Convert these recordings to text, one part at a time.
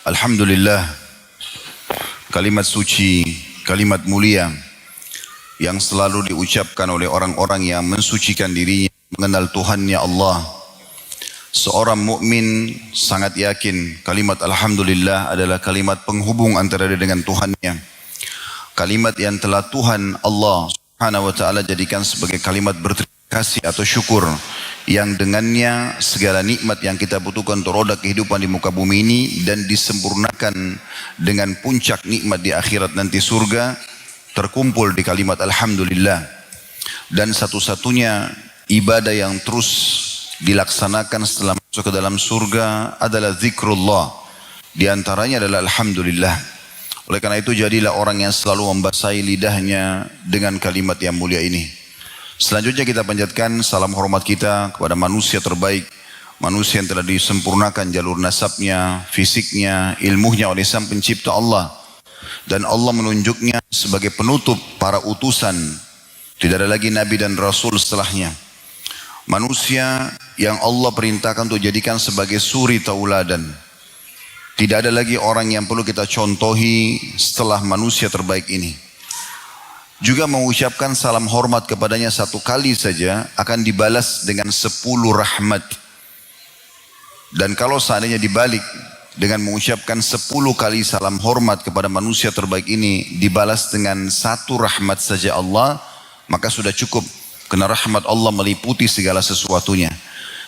Alhamdulillah, kalimat suci, kalimat mulia yang selalu diucapkan oleh orang-orang yang mensucikan dirinya, mengenal Tuhannya Allah. Seorang mukmin sangat yakin kalimat Alhamdulillah adalah kalimat penghubung antara dia dengan Tuhannya. Kalimat yang telah Tuhan Allah Subhanahu wa ta'ala jadikan sebagai kalimat berterima kasih atau syukur, yang dengannya segala nikmat yang kita butuhkan untuk roda kehidupan di muka bumi ini dan disempurnakan dengan puncak nikmat di akhirat nanti surga terkumpul di kalimat Alhamdulillah. Dan satu-satunya ibadah yang terus dilaksanakan setelah masuk ke dalam surga adalah zikrullah, di antaranya adalah Alhamdulillah. Oleh karena itu jadilah orang yang selalu membasahi lidahnya dengan kalimat yang mulia ini. Selanjutnya kita panjatkan salam hormat kita kepada manusia terbaik, manusia yang telah disempurnakan jalur nasabnya, fisiknya, ilmunya oleh Sang Pencipta Allah, dan Allah menunjuknya sebagai penutup para utusan. Tidak ada lagi nabi dan rasul setelahnya. Manusia yang Allah perintahkan untuk jadikan sebagai suri tauladan. Tidak ada lagi orang yang perlu kita contohi setelah manusia terbaik ini. Juga mengucapkan salam hormat kepadanya satu kali saja akan dibalas dengan 10 rahmat. Dan kalau seandainya dibalik dengan mengucapkan 10 kali salam hormat kepada manusia terbaik ini dibalas dengan 1 rahmat saja Allah, maka sudah cukup. Karena rahmat Allah meliputi segala sesuatunya.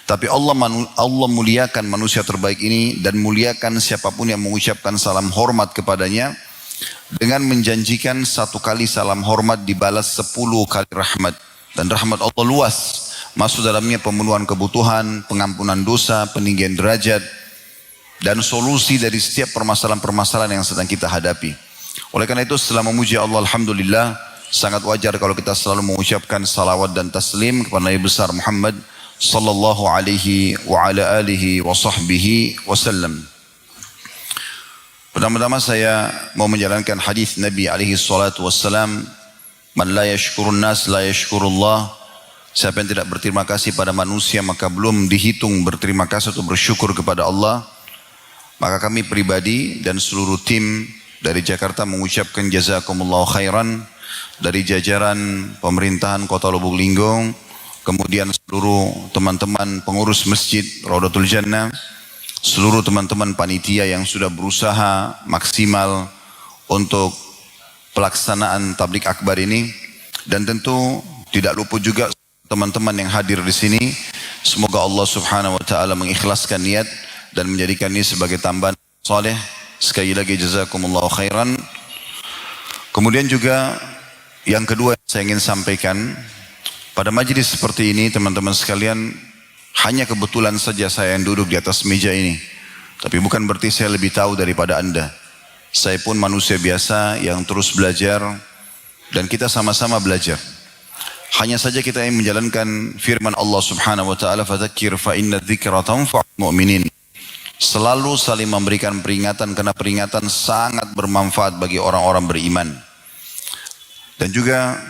Tapi Allah muliakan manusia terbaik ini dan muliakan siapapun yang mengucapkan salam hormat kepadanya dengan menjanjikan 1 kali salam hormat dibalas 10 kali rahmat. Dan rahmat Allah luas, masuk dalamnya pemenuhan kebutuhan, pengampunan dosa, peninggian derajat, dan solusi dari setiap permasalahan-permasalahan yang sedang kita hadapi. Oleh karena itu setelah memuji Allah Alhamdulillah, sangat wajar kalau kita selalu mengucapkan salawat dan taslim kepada Nabi besar Muhammad sallallahu alaihi wa ala alihi wa sahbihi wasallam. Pertama-tama saya mau menjalankan hadis Nabi alaihi salatu wassalam, man la yashkurun nas la yashkurullah. Siapa yang tidak berterima kasih pada manusia maka belum dihitung berterima kasih atau bersyukur kepada Allah. Maka kami pribadi dan seluruh tim dari Jakarta mengucapkan jazakumullahu khairan, dari jajaran pemerintahan Kota Lubuk Linggau, kemudian seluruh teman-teman pengurus Masjid Raudatul Jannah, seluruh teman-teman panitia yang sudah berusaha maksimal untuk pelaksanaan tablik akbar ini, dan tentu tidak luput juga teman-teman yang hadir di sini. Semoga Allah Subhanahu wa taala mengikhlaskan niat dan menjadikan ini sebagai tambahan saleh. Sekali lagi jazakumullahu khairan. Kemudian juga yang kedua yang saya ingin sampaikan, pada majlis seperti ini teman-teman sekalian, hanya kebetulan saja saya yang duduk di atas meja ini. Tapi bukan berarti saya lebih tahu daripada Anda. Saya pun manusia biasa yang terus belajar dan kita sama-sama belajar. Hanya saja kita ingin menjalankan firman Allah Subhanahu wa taala, "Fadzakir fa inna dzikra tanfa'ul mu'minin." Selalu saling memberikan peringatan karena peringatan sangat bermanfaat bagi orang-orang beriman. Dan juga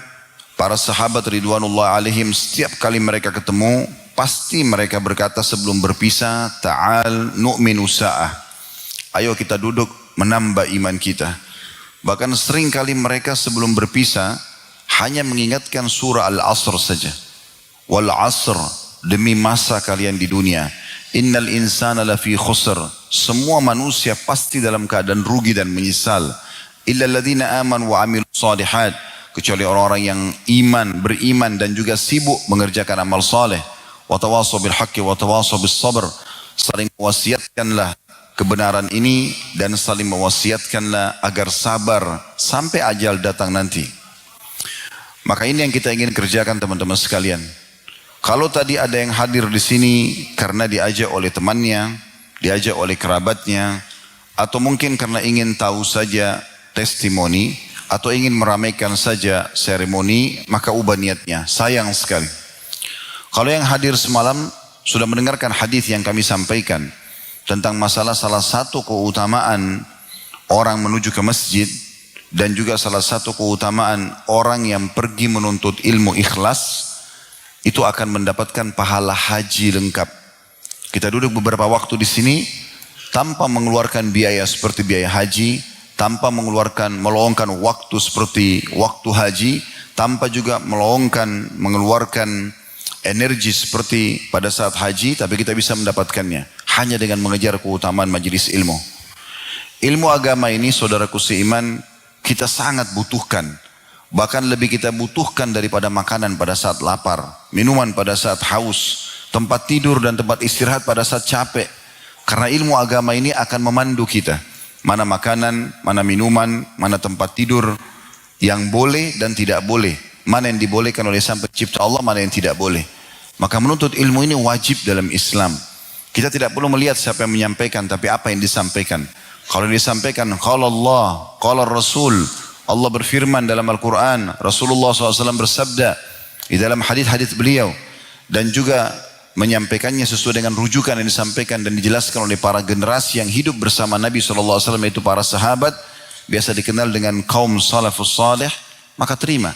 para sahabat ridwanullah alaihim, setiap kali mereka ketemu pasti mereka berkata sebelum berpisah, ta'al nu'minu sa'ah. Ayo kita duduk menambah iman kita. Bahkan sering kali mereka sebelum berpisah hanya mengingatkan surah Al-Asr saja. Wal asr, demi masa kalian di dunia. Innal insana lafi khusr. Semua manusia pasti dalam keadaan rugi dan menyesal. Illa alladhina amanu wa amilu salihat. Kecuali orang-orang yang beriman dan juga sibuk mengerjakan amal saleh. Wa tawassaw bil haqqi wa tawassaw bis sabr. Saling mewasiatkanlah kebenaran ini dan saling mewasiatkanlah agar sabar sampai ajal datang nanti. Maka ini yang kita ingin kerjakan teman-teman sekalian. Kalau tadi ada yang hadir di sini karena diajak oleh temannya, diajak oleh kerabatnya, atau mungkin karena ingin tahu saja testimoni, atau ingin meramaikan saja seremoni, maka ubah niatnya. Sayang sekali. Kalau yang hadir semalam sudah mendengarkan hadis yang kami sampaikan tentang masalah salah satu keutamaan orang menuju ke masjid, dan juga salah satu keutamaan orang yang pergi menuntut ilmu ikhlas, itu akan mendapatkan pahala haji lengkap. Kita duduk beberapa waktu di sini, tanpa mengeluarkan biaya seperti biaya haji, tanpa meluangkan waktu seperti waktu haji, tanpa juga mengeluarkan energi seperti pada saat haji, tapi kita bisa mendapatkannya hanya dengan mengejar keutamaan majelis ilmu. Ilmu agama ini, saudaraku seiman, kita sangat butuhkan. Bahkan lebih kita butuhkan daripada makanan pada saat lapar, minuman pada saat haus, tempat tidur dan tempat istirahat pada saat capek. Karena ilmu agama ini akan memandu kita. Mana makanan, mana minuman, mana tempat tidur yang boleh dan tidak boleh. Mana yang dibolehkan oleh Sang Pencipta Allah, mana yang tidak boleh. Maka menuntut ilmu ini wajib dalam Islam. Kita tidak perlu melihat siapa yang menyampaikan, tapi apa yang disampaikan. Kalau disampaikan, qala Allah, qala Rasul, Allah berfirman dalam Al-Quran, Rasulullah SAW bersabda di dalam hadis-hadis beliau, dan juga menyampaikannya sesuai dengan rujukan yang disampaikan dan dijelaskan oleh para generasi yang hidup bersama Nabi SAW, yaitu para sahabat, biasa dikenal dengan kaum salafus salih, maka terima.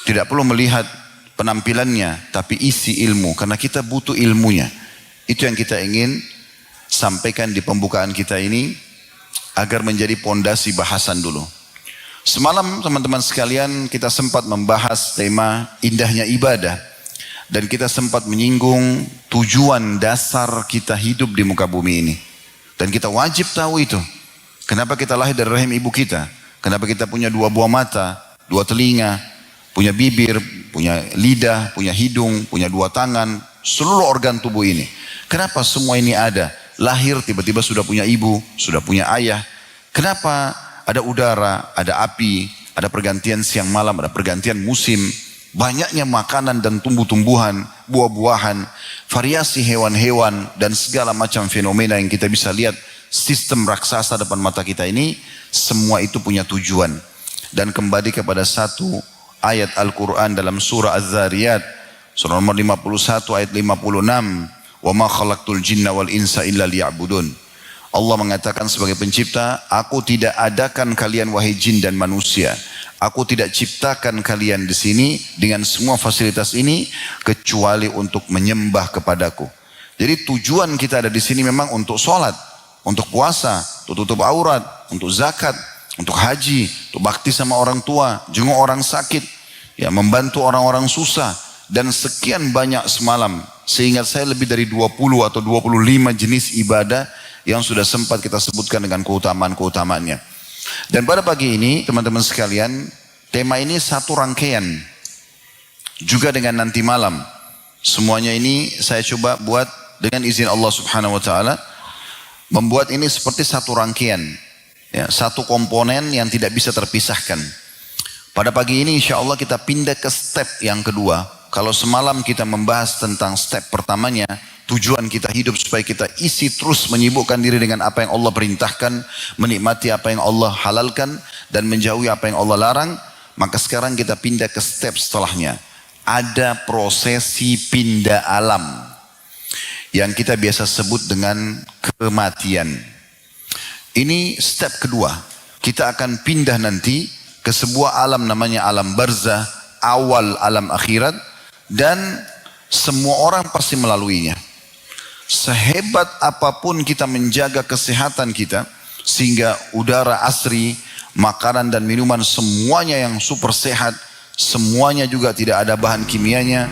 Tidak perlu melihat penampilannya, tapi isi ilmu, karena kita butuh ilmunya. Itu yang kita ingin sampaikan di pembukaan kita ini, agar menjadi pondasi bahasan dulu. Semalam teman-teman sekalian kita sempat membahas tema indahnya ibadah. Dan kita sempat menyinggung tujuan dasar kita hidup di muka bumi ini. Dan kita wajib tahu itu. Kenapa kita lahir dari rahim ibu kita? Kenapa kita punya dua buah mata, dua telinga, punya bibir, punya lidah, punya hidung, punya dua tangan, seluruh organ tubuh ini. Kenapa semua ini ada? Lahir tiba-tiba sudah punya ibu, sudah punya ayah. Kenapa ada udara, ada api, ada pergantian siang malam, ada pergantian musim. Banyaknya makanan dan tumbuh-tumbuhan, buah-buahan, variasi hewan-hewan dan segala macam fenomena yang kita bisa lihat. Sistem raksasa depan mata kita ini, semua itu punya tujuan. Dan kembali kepada satu ayat Al-Quran dalam surah Az-Zariyat, surah nomor 51 ayat 56. Wa ma khalaqtul jinna wal insa illa liya'budun. Allah mengatakan sebagai pencipta, aku tidak adakan kalian wahai jin dan manusia. Aku tidak ciptakan kalian di sini dengan semua fasilitas ini kecuali untuk menyembah kepadaku. Jadi tujuan kita ada di sini memang untuk sholat, untuk puasa, untuk tutup aurat, untuk zakat, untuk haji, untuk bakti sama orang tua, jenguk orang sakit, ya, membantu orang-orang susah, dan sekian banyak semalam. Seingat saya lebih dari 20 atau 25 jenis ibadah yang sudah sempat kita sebutkan dengan keutamaan-keutamaannya. Dan pada pagi ini teman-teman sekalian, tema ini satu rangkaian juga dengan nanti malam. Semuanya ini saya coba buat dengan izin Allah Subhanahu wa taala, membuat ini seperti satu rangkaian, ya, satu komponen yang tidak bisa terpisahkan. Pada pagi ini insya Allah kita pindah ke step yang kedua. Kalau semalam kita membahas tentang step pertamanya, tujuan kita hidup supaya kita isi terus menyibukkan diri dengan apa yang Allah perintahkan, menikmati apa yang Allah halalkan, dan menjauhi apa yang Allah larang. Maka sekarang kita pindah ke step setelahnya. Ada prosesi pindah alam yang kita biasa sebut dengan kematian. Ini step kedua. Kita akan pindah nanti ke sebuah alam namanya alam barzah, awal alam akhirat, dan semua orang pasti melaluinya. Sehebat apapun kita menjaga kesehatan kita, sehingga udara asri, makanan dan minuman semuanya yang super sehat, semuanya juga tidak ada bahan kimianya.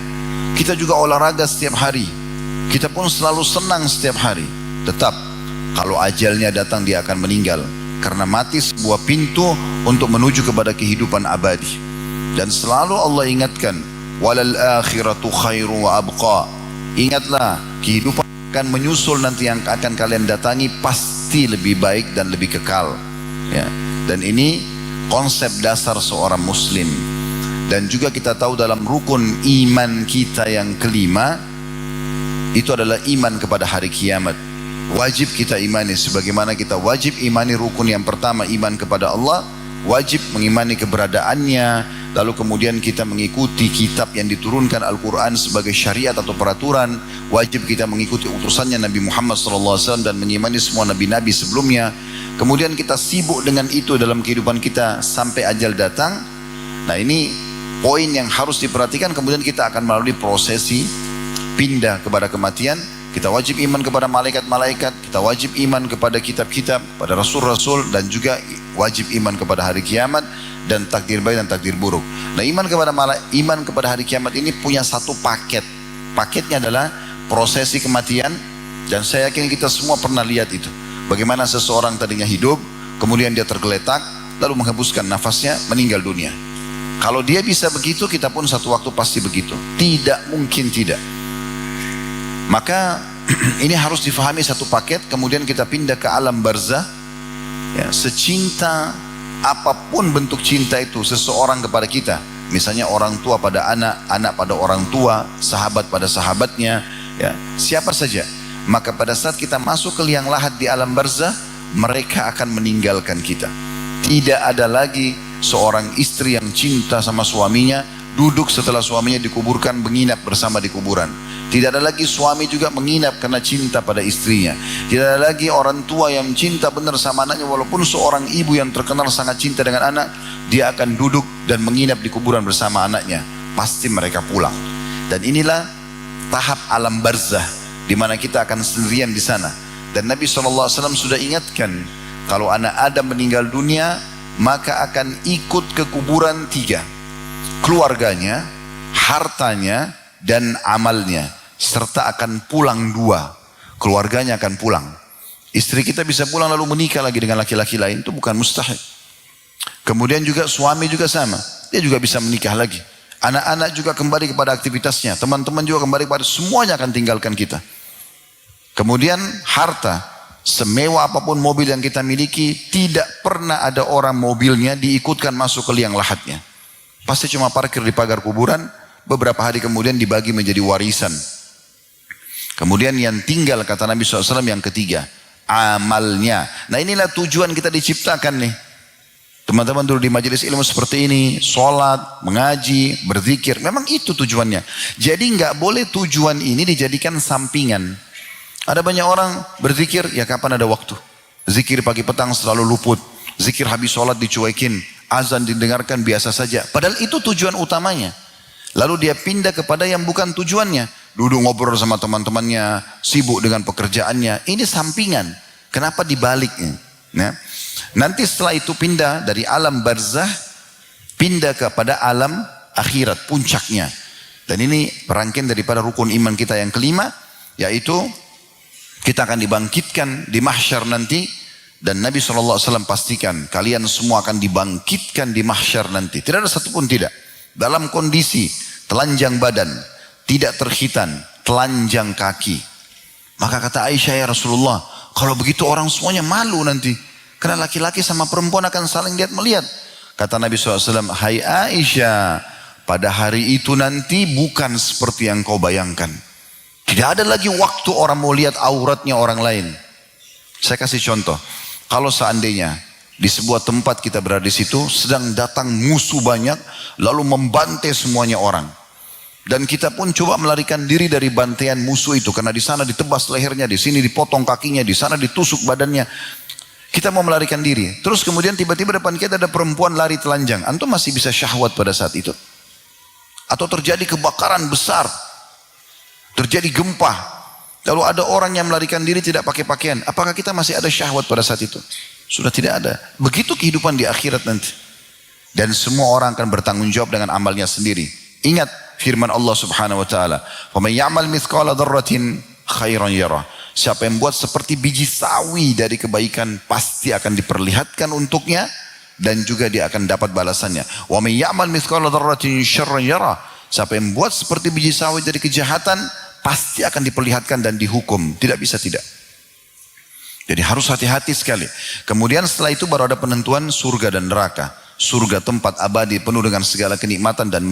Kita juga olahraga setiap hari, kita pun selalu senang setiap hari. Tetap kalau ajalnya datang dia akan meninggal, karena mati sebuah pintu untuk menuju kepada kehidupan abadi. Dan selalu Allah ingatkan, walal akhiratu khairu wa abqa. Ingatlah, kehidupan akan menyusul nanti yang akan kalian datangi pasti lebih baik dan lebih kekal, ya. Dan ini konsep dasar seorang muslim. Dan juga kita tahu dalam rukun iman kita yang kelima, itu adalah iman kepada hari kiamat. Wajib kita imani, sebagaimana kita wajib imani rukun yang pertama, iman kepada Allah, wajib mengimani keberadaannya. Lalu kemudian kita mengikuti kitab yang diturunkan Al-Quran sebagai syariat atau peraturan. Wajib kita mengikuti utusannya Nabi Muhammad SAW dan mengimani semua nabi-nabi sebelumnya. Kemudian kita sibuk dengan itu dalam kehidupan kita sampai ajal datang. Nah, ini poin yang harus diperhatikan. Kemudian kita akan melalui prosesi pindah kepada kematian. kita wajib iman kepada malaikat-malaikat, kita wajib iman kepada kitab-kitab, pada rasul-rasul, dan juga wajib iman kepada hari kiamat dan takdir baik dan takdir buruk. Nah, iman kepada hari kiamat ini punya satu paket. Paketnya adalah prosesi kematian, dan saya yakin kita semua pernah lihat itu. Bagaimana seseorang tadinya hidup, kemudian dia tergeletak, lalu menghembuskan nafasnya, meninggal dunia. Kalau dia bisa begitu, kita pun satu waktu pasti begitu. Tidak mungkin tidak. Maka ini harus difahami satu paket. Kemudian kita pindah ke alam barzah. Ya, secinta apapun bentuk cinta itu seseorang kepada kita, misalnya orang tua pada anak, anak pada orang tua, sahabat pada sahabatnya, ya, siapa saja. Maka pada saat kita masuk ke liang lahat di alam barzah, mereka akan meninggalkan kita. Tidak ada lagi seorang istri yang cinta sama suaminya duduk setelah suaminya dikuburkan menginap bersama di kuburan. Tidak ada lagi suami juga menginap karena cinta pada istrinya. Tidak ada lagi orang tua yang cinta benar sama anaknya, walaupun seorang ibu yang terkenal sangat cinta dengan anak, dia akan duduk dan menginap di kuburan bersama anaknya. Pasti mereka pulang. Dan inilah tahap alam barzah, di mana kita akan sendirian di sana. Dan Nabi SAW sudah ingatkan, kalau anak Adam meninggal dunia, maka akan ikut ke kuburan 3. Keluarganya, hartanya, dan amalnya. Serta akan pulang 2. Keluarganya akan pulang. Istri kita bisa pulang lalu menikah lagi dengan laki-laki lain, itu bukan mustahil. Kemudian juga suami juga sama, dia juga bisa menikah lagi. Anak-anak juga kembali kepada aktivitasnya, teman-teman juga kembali kepada, semuanya akan tinggalkan kita. Kemudian harta, semewah apapun mobil yang kita miliki, tidak pernah ada orang mobilnya diikutkan masuk ke liang lahatnya. Pasti cuma parkir di pagar kuburan, beberapa hari kemudian dibagi menjadi warisan. Kemudian yang tinggal, kata Nabi SAW, yang ketiga, amalnya. Nah, inilah tujuan kita diciptakan nih. Teman-teman dulu di majelis ilmu seperti ini, sholat, mengaji, berzikir, memang itu tujuannya. Jadi nggak boleh tujuan ini dijadikan sampingan. Ada banyak orang berzikir, ya kapan ada waktu. Zikir pagi petang selalu luput. Zikir habis sholat dicuekin. Azan didengarkan biasa saja. Padahal itu tujuan utamanya. Lalu dia pindah kepada yang bukan tujuannya. Duduk ngobrol sama teman-temannya, sibuk dengan pekerjaannya. Ini sampingan. Kenapa dibaliknya? Nah, nanti setelah itu pindah dari alam barzah, pindah kepada alam akhirat, puncaknya. Dan ini rangkaian daripada rukun iman kita yang kelima, yaitu kita akan dibangkitkan di mahsyar nanti. Dan Nabi SAW pastikan, kalian semua akan dibangkitkan di mahsyar nanti. Tidak ada satupun tidak. Dalam kondisi telanjang badan, tidak terkhitan, telanjang kaki. Maka kata Aisyah, ya Rasulullah, kalau begitu orang semuanya malu nanti. Karena laki-laki sama perempuan akan saling lihat melihat. Kata Nabi SAW, hai Aisyah, pada hari itu nanti bukan seperti yang kau bayangkan. Tidak ada lagi waktu orang mau lihat auratnya orang lain. Saya kasih contoh. Kalau seandainya di sebuah tempat kita berada di situ, sedang datang musuh banyak, lalu membantai semuanya orang. Dan kita pun coba melarikan diri dari bantaian musuh itu, karena di sana ditebas lehernya, di sini dipotong kakinya, di sana ditusuk badannya. Kita mau melarikan diri. Terus kemudian tiba-tiba depan kita ada perempuan lari telanjang. Antum masih bisa syahwat pada saat itu? Atau terjadi kebakaran besar, terjadi gempa, lalu ada orang yang melarikan diri tidak pakai pakaian. Apakah kita masih ada syahwat pada saat itu? Sudah tidak ada. Begitu kehidupan di akhirat nanti. Dan semua orang akan bertanggung jawab dengan amalnya sendiri. Ingat firman Allah Subhanahu wa taala, "Wa may ya'mal mithqala dzarratin khairan yarah." Siapa yang buat seperti biji sawi dari kebaikan, pasti akan diperlihatkan untuknya dan juga dia akan dapat balasannya. "Wa may ya'mal mithqala dzarratin syarran yarah." Siapa yang buat seperti biji sawi dari kejahatan, pasti akan diperlihatkan dan dihukum. Tidak bisa tidak. Jadi harus hati-hati sekali. Kemudian setelah itu baru ada penentuan surga dan neraka. Surga tempat abadi penuh dengan segala kenikmatan dan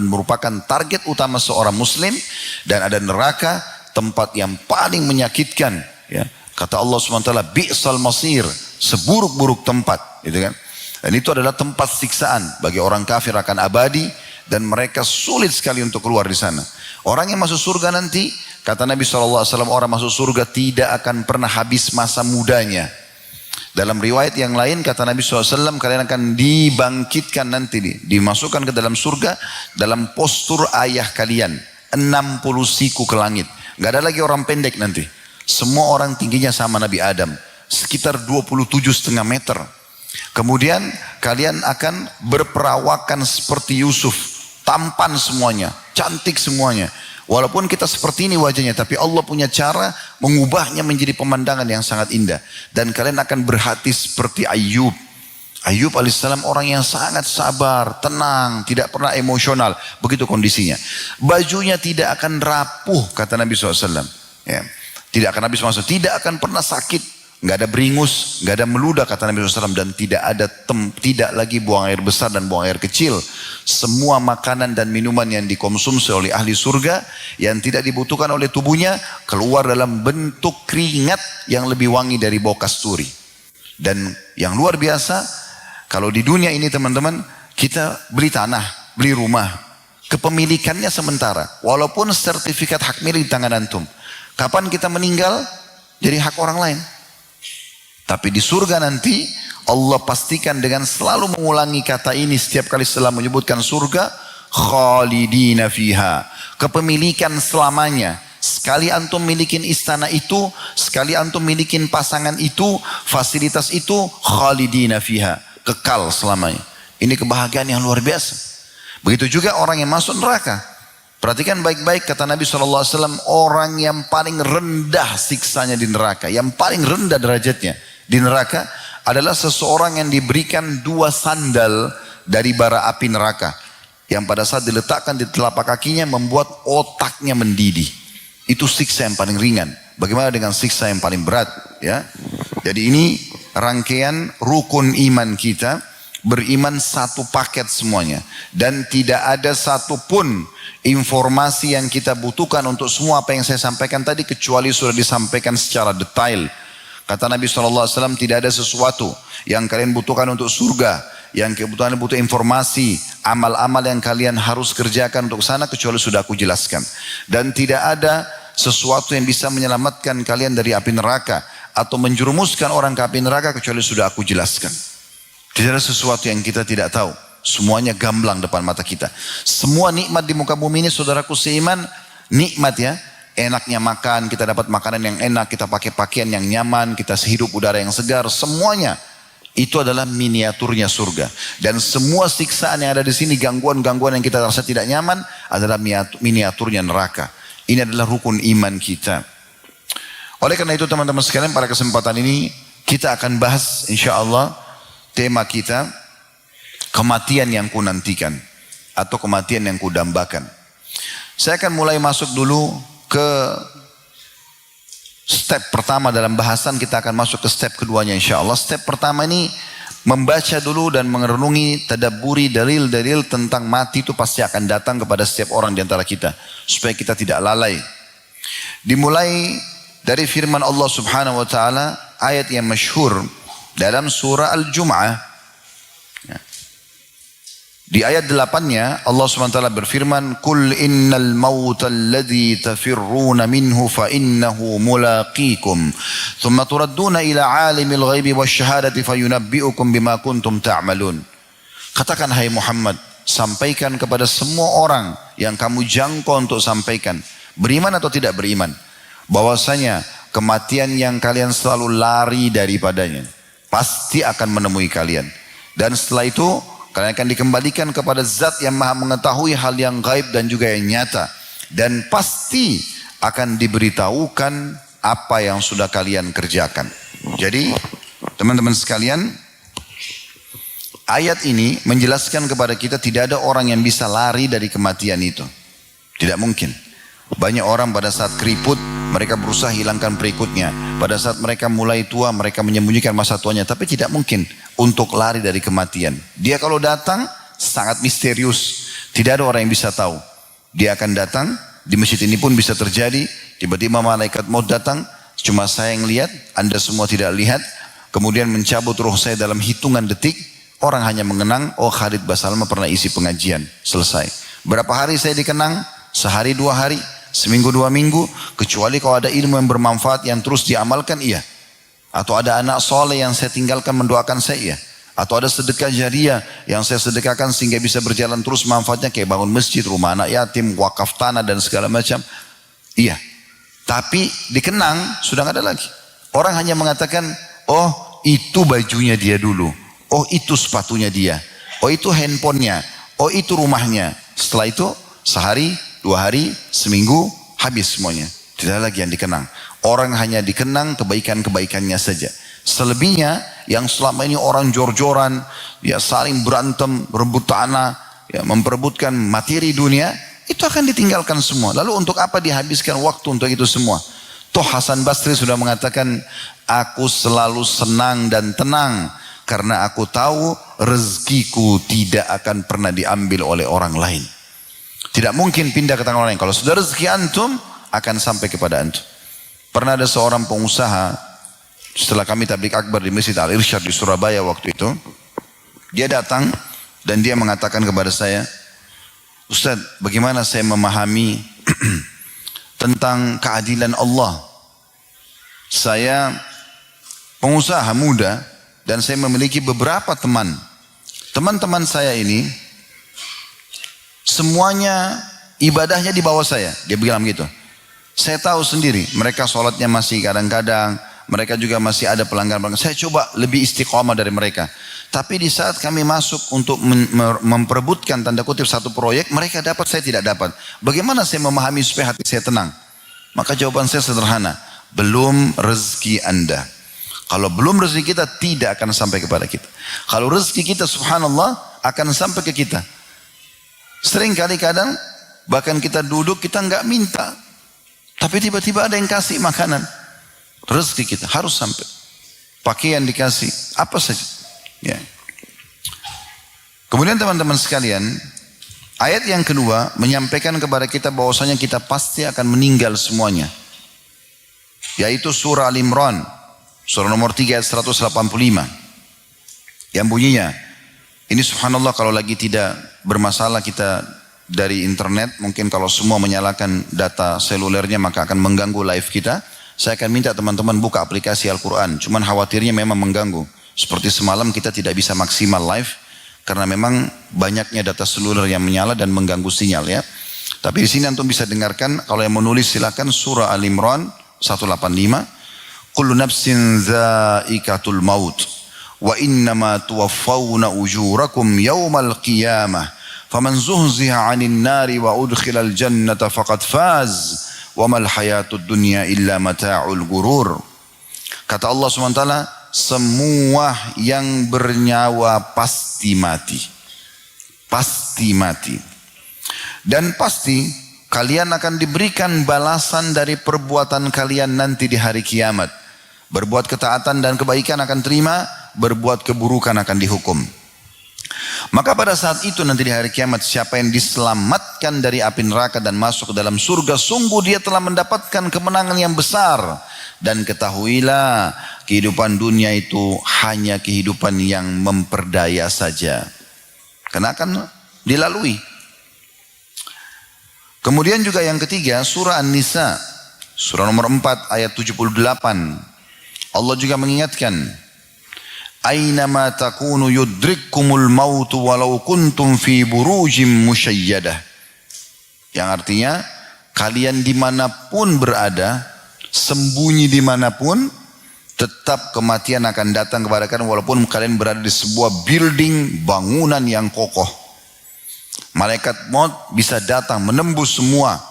merupakan target utama seorang muslim. Dan ada neraka, tempat yang paling menyakitkan. Ya. Kata Allah SWT, bi'sal masir, seburuk-buruk tempat. Gitu kan? Dan itu adalah tempat siksaan. Bagi orang kafir akan abadi dan mereka sulit sekali untuk keluar di sana. Orang yang masuk surga nanti, kata Nabi SAW, orang masuk surga tidak akan pernah habis masa mudanya. Dalam riwayat yang lain, kata Nabi SAW, kalian akan dibangkitkan nanti, dimasukkan ke dalam surga, dalam postur ayah kalian, 60 siku ke langit. Nggak ada lagi orang pendek nanti. Semua orang tingginya sama Nabi Adam. Sekitar 27,5 meter. Kemudian kalian akan berperawakan seperti Yusuf. Tampan semuanya. Cantik semuanya. Walaupun kita seperti ini wajahnya. Tapi Allah punya cara mengubahnya menjadi pemandangan yang sangat indah. Dan kalian akan berhati seperti Ayub. Ayub alaihissalam orang yang sangat sabar, tenang, tidak pernah emosional. Begitu kondisinya. Bajunya tidak akan rapuh, kata Nabi SAW. Ya. Tidak akan habis masa, tidak akan pernah sakit. Nggak ada beringus, nggak ada meludah, kata Nabi SAW. Dan tidak lagi buang air besar dan buang air kecil. Semua makanan dan minuman yang dikonsumsi oleh ahli surga, yang tidak dibutuhkan oleh tubuhnya, keluar dalam bentuk keringat yang lebih wangi dari bau kasturi. Dan yang luar biasa, kalau di dunia ini teman-teman, kita beli tanah, beli rumah. Kepemilikannya sementara. Walaupun sertifikat hak milik di tangan antum. Kapan kita meninggal, jadi hak orang lain. Tapi di surga nanti, Allah pastikan dengan selalu mengulangi kata ini setiap kali setelah menyebutkan surga. Khalidina fiha. Kepemilikan selamanya. Sekali antum milikin istana itu, sekali antum milikin pasangan itu, fasilitas itu, khalidina fiha. Kekal selamanya. Ini kebahagiaan yang luar biasa. Begitu juga orang yang masuk neraka. Perhatikan baik-baik kata Nabi SAW, orang yang paling rendah siksanya di neraka, yang paling rendah derajatnya di neraka adalah seseorang yang diberikan 2 sandal dari bara api neraka. Yang pada saat diletakkan di telapak kakinya membuat otaknya mendidih. Itu siksa yang paling ringan. Bagaimana dengan siksa yang paling berat? Ya. Jadi ini rangkaian rukun iman kita, beriman satu paket semuanya. Dan tidak ada satupun informasi yang kita butuhkan untuk semua apa yang saya sampaikan tadi, kecuali sudah disampaikan secara detail. Kata Nabi SAW, tidak ada sesuatu yang kalian butuhkan untuk surga, yang kebutuhan butuh informasi, amal-amal yang kalian harus kerjakan untuk sana, kecuali sudah aku jelaskan. Dan tidak ada sesuatu yang bisa menyelamatkan kalian dari api neraka, atau menjerumuskan orang ke api neraka, kecuali sudah aku jelaskan. Tidak ada sesuatu yang kita tidak tahu. Semuanya gamblang depan mata kita. Semua nikmat di muka bumi ini, saudaraku seiman, nikmat ya. Enaknya makan, kita dapat makanan yang enak, kita pakai pakaian yang nyaman, kita hirup udara yang segar, semuanya itu adalah miniaturnya surga. Dan semua siksaan yang ada di sini, gangguan-gangguan yang kita rasa tidak nyaman, adalah miniaturnya neraka. Ini adalah rukun iman kita. Oleh karena itu teman-teman sekalian, pada kesempatan ini kita akan bahas insya-Allah tema kita, kematian yang ku nantikan atau kematian yang ku dambakan. Saya akan mulai masuk dulu ke step pertama dalam bahasan, kita akan masuk ke step keduanya insya-Allah. Step pertama ini membaca dulu dan merenungi, tadabburi dalil-dalil tentang mati itu pasti akan datang kepada setiap orang di antara kita, supaya kita tidak lalai. Dimulai dari firman Allah Subhanahu wa taala, ayat yang masyhur dalam surah Al-Jum'ah. Di ayat 8-nya Allah Subhanahu wa taala berfirman, "Qul innal mauta alladhi tafirruna minhu fa innahu mulaqikum, thumma turadduna ila 'alimil ghaibi wasyahadati fayunabbi'ukum bima kuntum ta'malun." Katakan hai Muhammad, sampaikan kepada semua orang yang kamu jangkau untuk sampaikan, beriman atau tidak beriman, bahwasanya kematian yang kalian selalu lari daripadanya pasti akan menemui kalian. Dan setelah itu kalian akan dikembalikan kepada zat yang maha mengetahui hal yang gaib dan juga yang nyata. Dan pasti akan diberitahukan apa yang sudah kalian kerjakan. Jadi teman-teman sekalian, ayat ini menjelaskan kepada kita tidak ada orang yang bisa lari dari kematian itu. Tidak mungkin. Banyak orang pada saat keriput, mereka berusaha hilangkan berikutnya. Pada saat mereka mulai tua, mereka menyembunyikan masa tuanya. Tapi tidak mungkin untuk lari dari kematian. Dia kalau datang, sangat misterius. Tidak ada orang yang bisa tahu. Dia akan datang, di masjid ini pun bisa terjadi. Tiba-tiba malaikat maut datang, cuma saya yang lihat, anda semua tidak lihat. Kemudian mencabut roh saya dalam hitungan detik. Orang hanya mengenang, oh Khalid Basalamah pernah isi pengajian. Selesai. Berapa hari saya dikenang? Sehari 2 hari. Seminggu 2 minggu, kecuali kalau ada ilmu yang bermanfaat yang terus diamalkan, iya. Atau ada anak soleh yang saya tinggalkan mendoakan saya, iya. Atau ada sedekah jariah yang saya sedekahkan sehingga bisa berjalan terus manfaatnya, kayak bangun masjid, rumah anak yatim, wakaf tanah dan segala macam, iya. Tapi dikenang sudah nggak ada lagi. Orang hanya mengatakan, oh itu bajunya dia dulu, oh itu sepatunya dia, oh itu handphonenya, oh itu rumahnya. Setelah itu sehari, 2 hari, seminggu habis semuanya. Tidak ada lagi yang dikenang. Orang hanya dikenang kebaikan-kebaikannya saja. Selebihnya yang selama ini orang jor-joran, ya saling berantem, berebut tanah, ya memperebutkan materi dunia, itu akan ditinggalkan semua. Lalu untuk apa dihabiskan waktu untuk itu semua? Toh Hasan Basri sudah mengatakan, aku selalu senang dan tenang karena aku tahu rezekiku tidak akan pernah diambil oleh orang lain. Tidak mungkin pindah ke tangan orang lain. Kalau sudah rezeki antum, akan sampai kepada antum. Pernah ada seorang pengusaha, setelah kami tabligh akbar di Masjid Al-Irsyad di Surabaya waktu itu, dia datang dan dia mengatakan kepada saya, Ustaz, bagaimana saya memahami tentang keadilan Allah? Saya pengusaha muda dan saya memiliki beberapa teman. Teman-teman saya ini semuanya ibadahnya di bawah saya. Dia bilang gitu. Saya tahu sendiri, mereka sholatnya masih kadang-kadang, mereka juga masih ada pelanggaran. Saya coba lebih istiqomah dari mereka. Tapi di saat kami masuk untuk memperebutkan tanda kutip satu proyek, mereka dapat, saya tidak dapat. Bagaimana saya memahami supaya hati saya tenang? Maka jawaban saya sederhana, belum rezeki Anda. Kalau belum rezeki kita, tidak akan sampai kepada kita. Kalau rezeki kita subhanallah akan sampai ke kita. Sering kali kadang bahkan kita duduk kita nggak minta, tapi tiba-tiba ada yang kasih makanan. Rezeki kita harus sampai. Pakaian dikasih, apa saja. Ya. Kemudian teman-teman sekalian, ayat yang kedua menyampaikan kepada kita bahwasanya kita pasti akan meninggal semuanya. Yaitu surah Al-Imran, surah nomor 3 ayat 185. Yang bunyinya, ini subhanallah kalau lagi tidak bermasalah kita dari internet, mungkin kalau semua menyalakan data selulernya maka akan mengganggu live kita. Saya akan minta teman-teman buka aplikasi Al-Quran, cuman khawatirnya memang mengganggu. Seperti semalam kita tidak bisa maksimal live karena memang banyaknya data seluler yang menyala dan mengganggu sinyal ya. Tapi di sini antum bisa dengarkan, kalau yang menulis silakan surah Al-Imran 185. Kullu nafsin dha'iqatul maut wa innama tuwaffawna ujurakum yawmal qiyamah faman zuhziha 'anil nari wa udkhilal jannata faqad faz wa mal hayatud dunya illa mata'ul gurur. Kata Allah SWT, semua yang bernyawa pasti mati. Pasti mati. Dan pasti kalian akan diberikan balasan dari perbuatan kalian nanti di hari kiamat. Berbuat ketaatan dan kebaikan akan terima, berbuat keburukan akan dihukum. Maka pada saat itu nanti di hari kiamat, siapa yang diselamatkan dari api neraka dan masuk ke dalam surga, sungguh dia telah mendapatkan kemenangan yang besar. Dan ketahuilah, kehidupan dunia itu hanya kehidupan yang memperdaya saja. Karena akan dilalui. Kemudian juga yang ketiga, surah An-Nisa, surah nomor 4 ayat 78. Allah juga mengingatkan, Aynama takunu yudrikkumul mautu walau kuntum fi burujim musyayyadah. Yang artinya, kalian dimanapun berada, sembunyi dimanapun, tetap kematian akan datang kepada kalian walaupun kalian berada di sebuah building, bangunan yang kokoh. Malaikat maut bisa datang menembus semua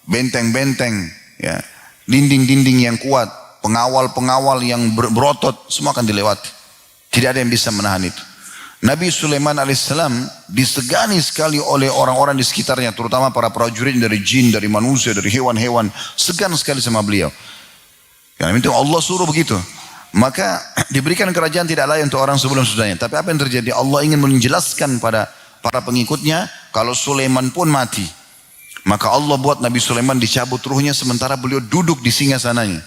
benteng-benteng, ya, dinding-dinding yang kuat, pengawal-pengawal yang berotot, semua akan dilewati. Tidak ada yang bisa menahan itu. Nabi Sulaiman alaihissalam disegani sekali oleh orang-orang di sekitarnya, terutama para prajurit dari jin, dari manusia, dari hewan-hewan, segan sekali sama beliau. Yang itu Allah suruh begitu. Maka diberikan kerajaan tidak lain untuk orang sebelum-sebelumnya. Tapi apa yang terjadi? Allah ingin menjelaskan pada para pengikutnya kalau Sulaiman pun mati. Maka Allah buat Nabi Sulaiman dicabut ruhnya sementara beliau duduk di singgasananya.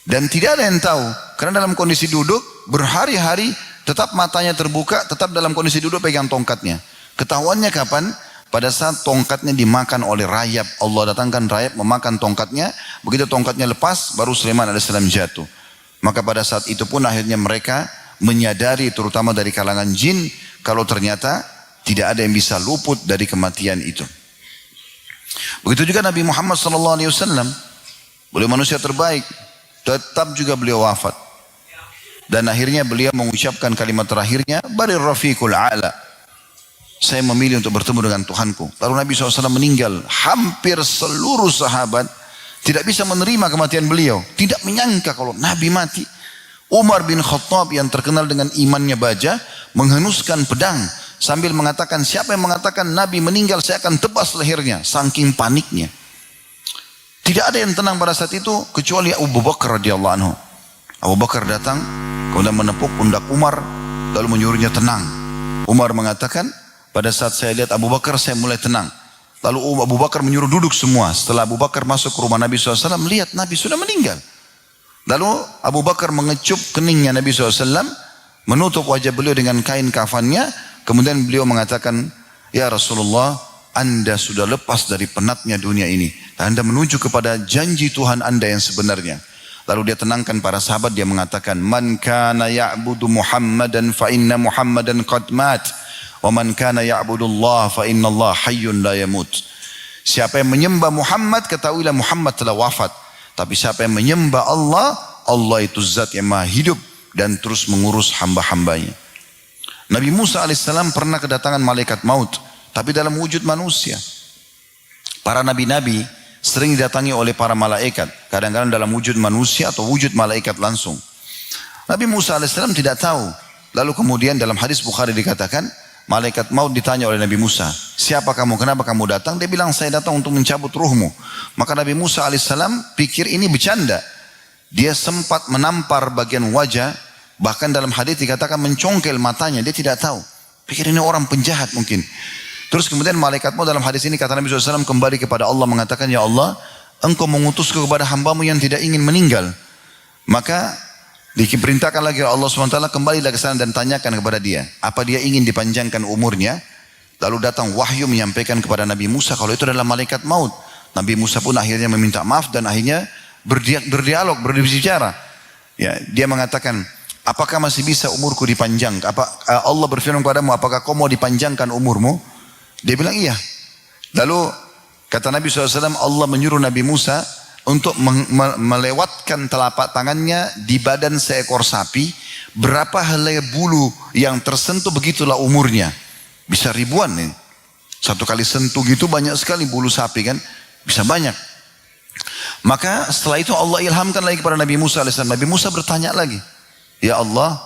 Dan tidak ada yang tahu, karena dalam kondisi duduk berhari-hari tetap matanya terbuka, tetap dalam kondisi duduk pegang tongkatnya. Ketahuannya kapan? Pada saat tongkatnya dimakan oleh rayap. Allah datangkan rayap memakan tongkatnya. Begitu tongkatnya lepas, baru Sulaiman alaihissalam jatuh. Maka pada saat itu pun akhirnya mereka menyadari, terutama dari kalangan jin, kalau ternyata tidak ada yang bisa luput dari kematian itu. Begitu juga Nabi Muhammad SAW. Beliau manusia terbaik. Tetap juga beliau wafat. Dan akhirnya beliau mengucapkan kalimat terakhirnya, Barir Rafiqul A'la. Saya memilih untuk bertemu dengan Tuhanku. Lalu Nabi SAW meninggal. Hampir seluruh sahabat tidak bisa menerima kematian beliau. Tidak menyangka kalau Nabi mati. Umar bin Khattab yang terkenal dengan imannya baja, menghenuskan pedang sambil mengatakan, siapa yang mengatakan Nabi meninggal, saya akan tebas lehernya. Saking paniknya. Tidak ada yang tenang pada saat itu kecuali Abu Bakar radhiyallahu anhu. Abu Bakar datang, kemudian menepuk pundak Umar, lalu menyuruhnya tenang. Umar mengatakan, pada saat saya lihat Abu Bakar, saya mulai tenang. Lalu Abu Bakar menyuruh duduk semua. Setelah Abu Bakar masuk ke rumah Nabi SAW, melihat Nabi sudah meninggal. Lalu Abu Bakar mengecup keningnya Nabi SAW, menutup wajah beliau dengan kain kafannya. Kemudian beliau mengatakan, ya Rasulullah, Anda sudah lepas dari penatnya dunia ini. Anda menuju kepada janji Tuhan Anda yang sebenarnya. Lalu dia tenangkan para sahabat, dia mengatakan, Man kana ya'budu Muhammadan fa inna Muhammadan qad mat. Wa man kana ya'budullah fa inna Allah hayyun la yamut. Siapa yang menyembah Muhammad, ketahuilah Muhammad telah wafat. Tapi siapa yang menyembah Allah, Allah itu zat yang maha hidup dan terus mengurus hamba-hambanya. Nabi Musa alaihissalam pernah kedatangan malaikat maut, tapi dalam wujud manusia. Para nabi-nabi sering didatangi oleh para malaikat, kadang-kadang dalam wujud manusia atau wujud malaikat langsung. Nabi Musa alaihissalam tidak tahu. Lalu kemudian dalam hadis Bukhari dikatakan, malaikat maut ditanya oleh Nabi Musa, siapa kamu, kenapa kamu datang? Dia bilang, saya datang untuk mencabut ruhmu. Maka Nabi Musa alaihissalam pikir ini bercanda. Dia sempat menampar bagian wajah, bahkan dalam hadis dikatakan mencongkel matanya, dia tidak tahu. Pikir ini orang penjahat mungkin. Terus kemudian malaikat maut dalam hadis ini kata Nabi SAW kembali kepada Allah mengatakan, ya Allah, engkau mengutusku kepada hambamu yang tidak ingin meninggal. Maka diperintahkan lagi oleh Allah SWT, kembalilah ke sana dan tanyakan kepada dia, apa dia ingin dipanjangkan umurnya. Lalu datang wahyu menyampaikan kepada Nabi Musa kalau itu adalah malaikat maut. Nabi Musa pun akhirnya meminta maaf dan akhirnya berdialog, berbicara. Ya, dia mengatakan, apakah masih bisa umurku dipanjang? Allah berfirman kepadamu, apakah kau mau dipanjangkan umurmu? Dia bilang iya. Lalu kata Nabi SAW, Allah menyuruh Nabi Musa untuk melewatkan telapak tangannya di badan seekor sapi. Berapa helai bulu yang tersentuh begitulah umurnya. Bisa ribuan nih. Satu kali sentuh gitu banyak sekali bulu sapi kan. Bisa banyak. Maka setelah itu Allah ilhamkan lagi kepada Nabi Musa AS. Nabi Musa bertanya lagi. Ya Allah,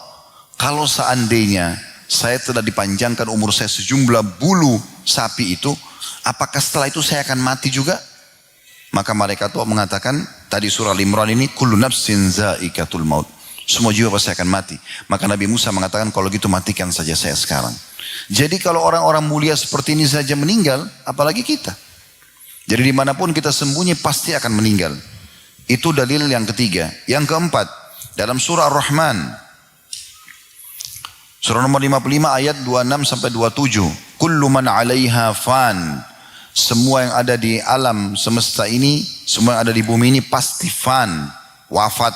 kalau seandainya saya telah dipanjangkan umur saya sejumlah bulu sapi itu, apakah setelah itu saya akan mati juga? Maka malaikat Allah mengatakan, tadi surah Al-Imran ini, kullu nafsin za'iqatul maut. Semua jiwa pasti akan mati. Maka Nabi Musa mengatakan, kalau gitu matikan saja saya sekarang. Jadi kalau orang-orang mulia seperti ini saja meninggal, apalagi kita. Jadi dimanapun kita sembunyi pasti akan meninggal. Itu dalil yang ketiga. Yang keempat, dalam surah Ar-Rahman, surah nomor 55 ayat 26 sampai 27. Kullu man 'alaiha fan. Semua yang ada di alam semesta ini, semua yang ada di bumi ini pasti fan, wafat,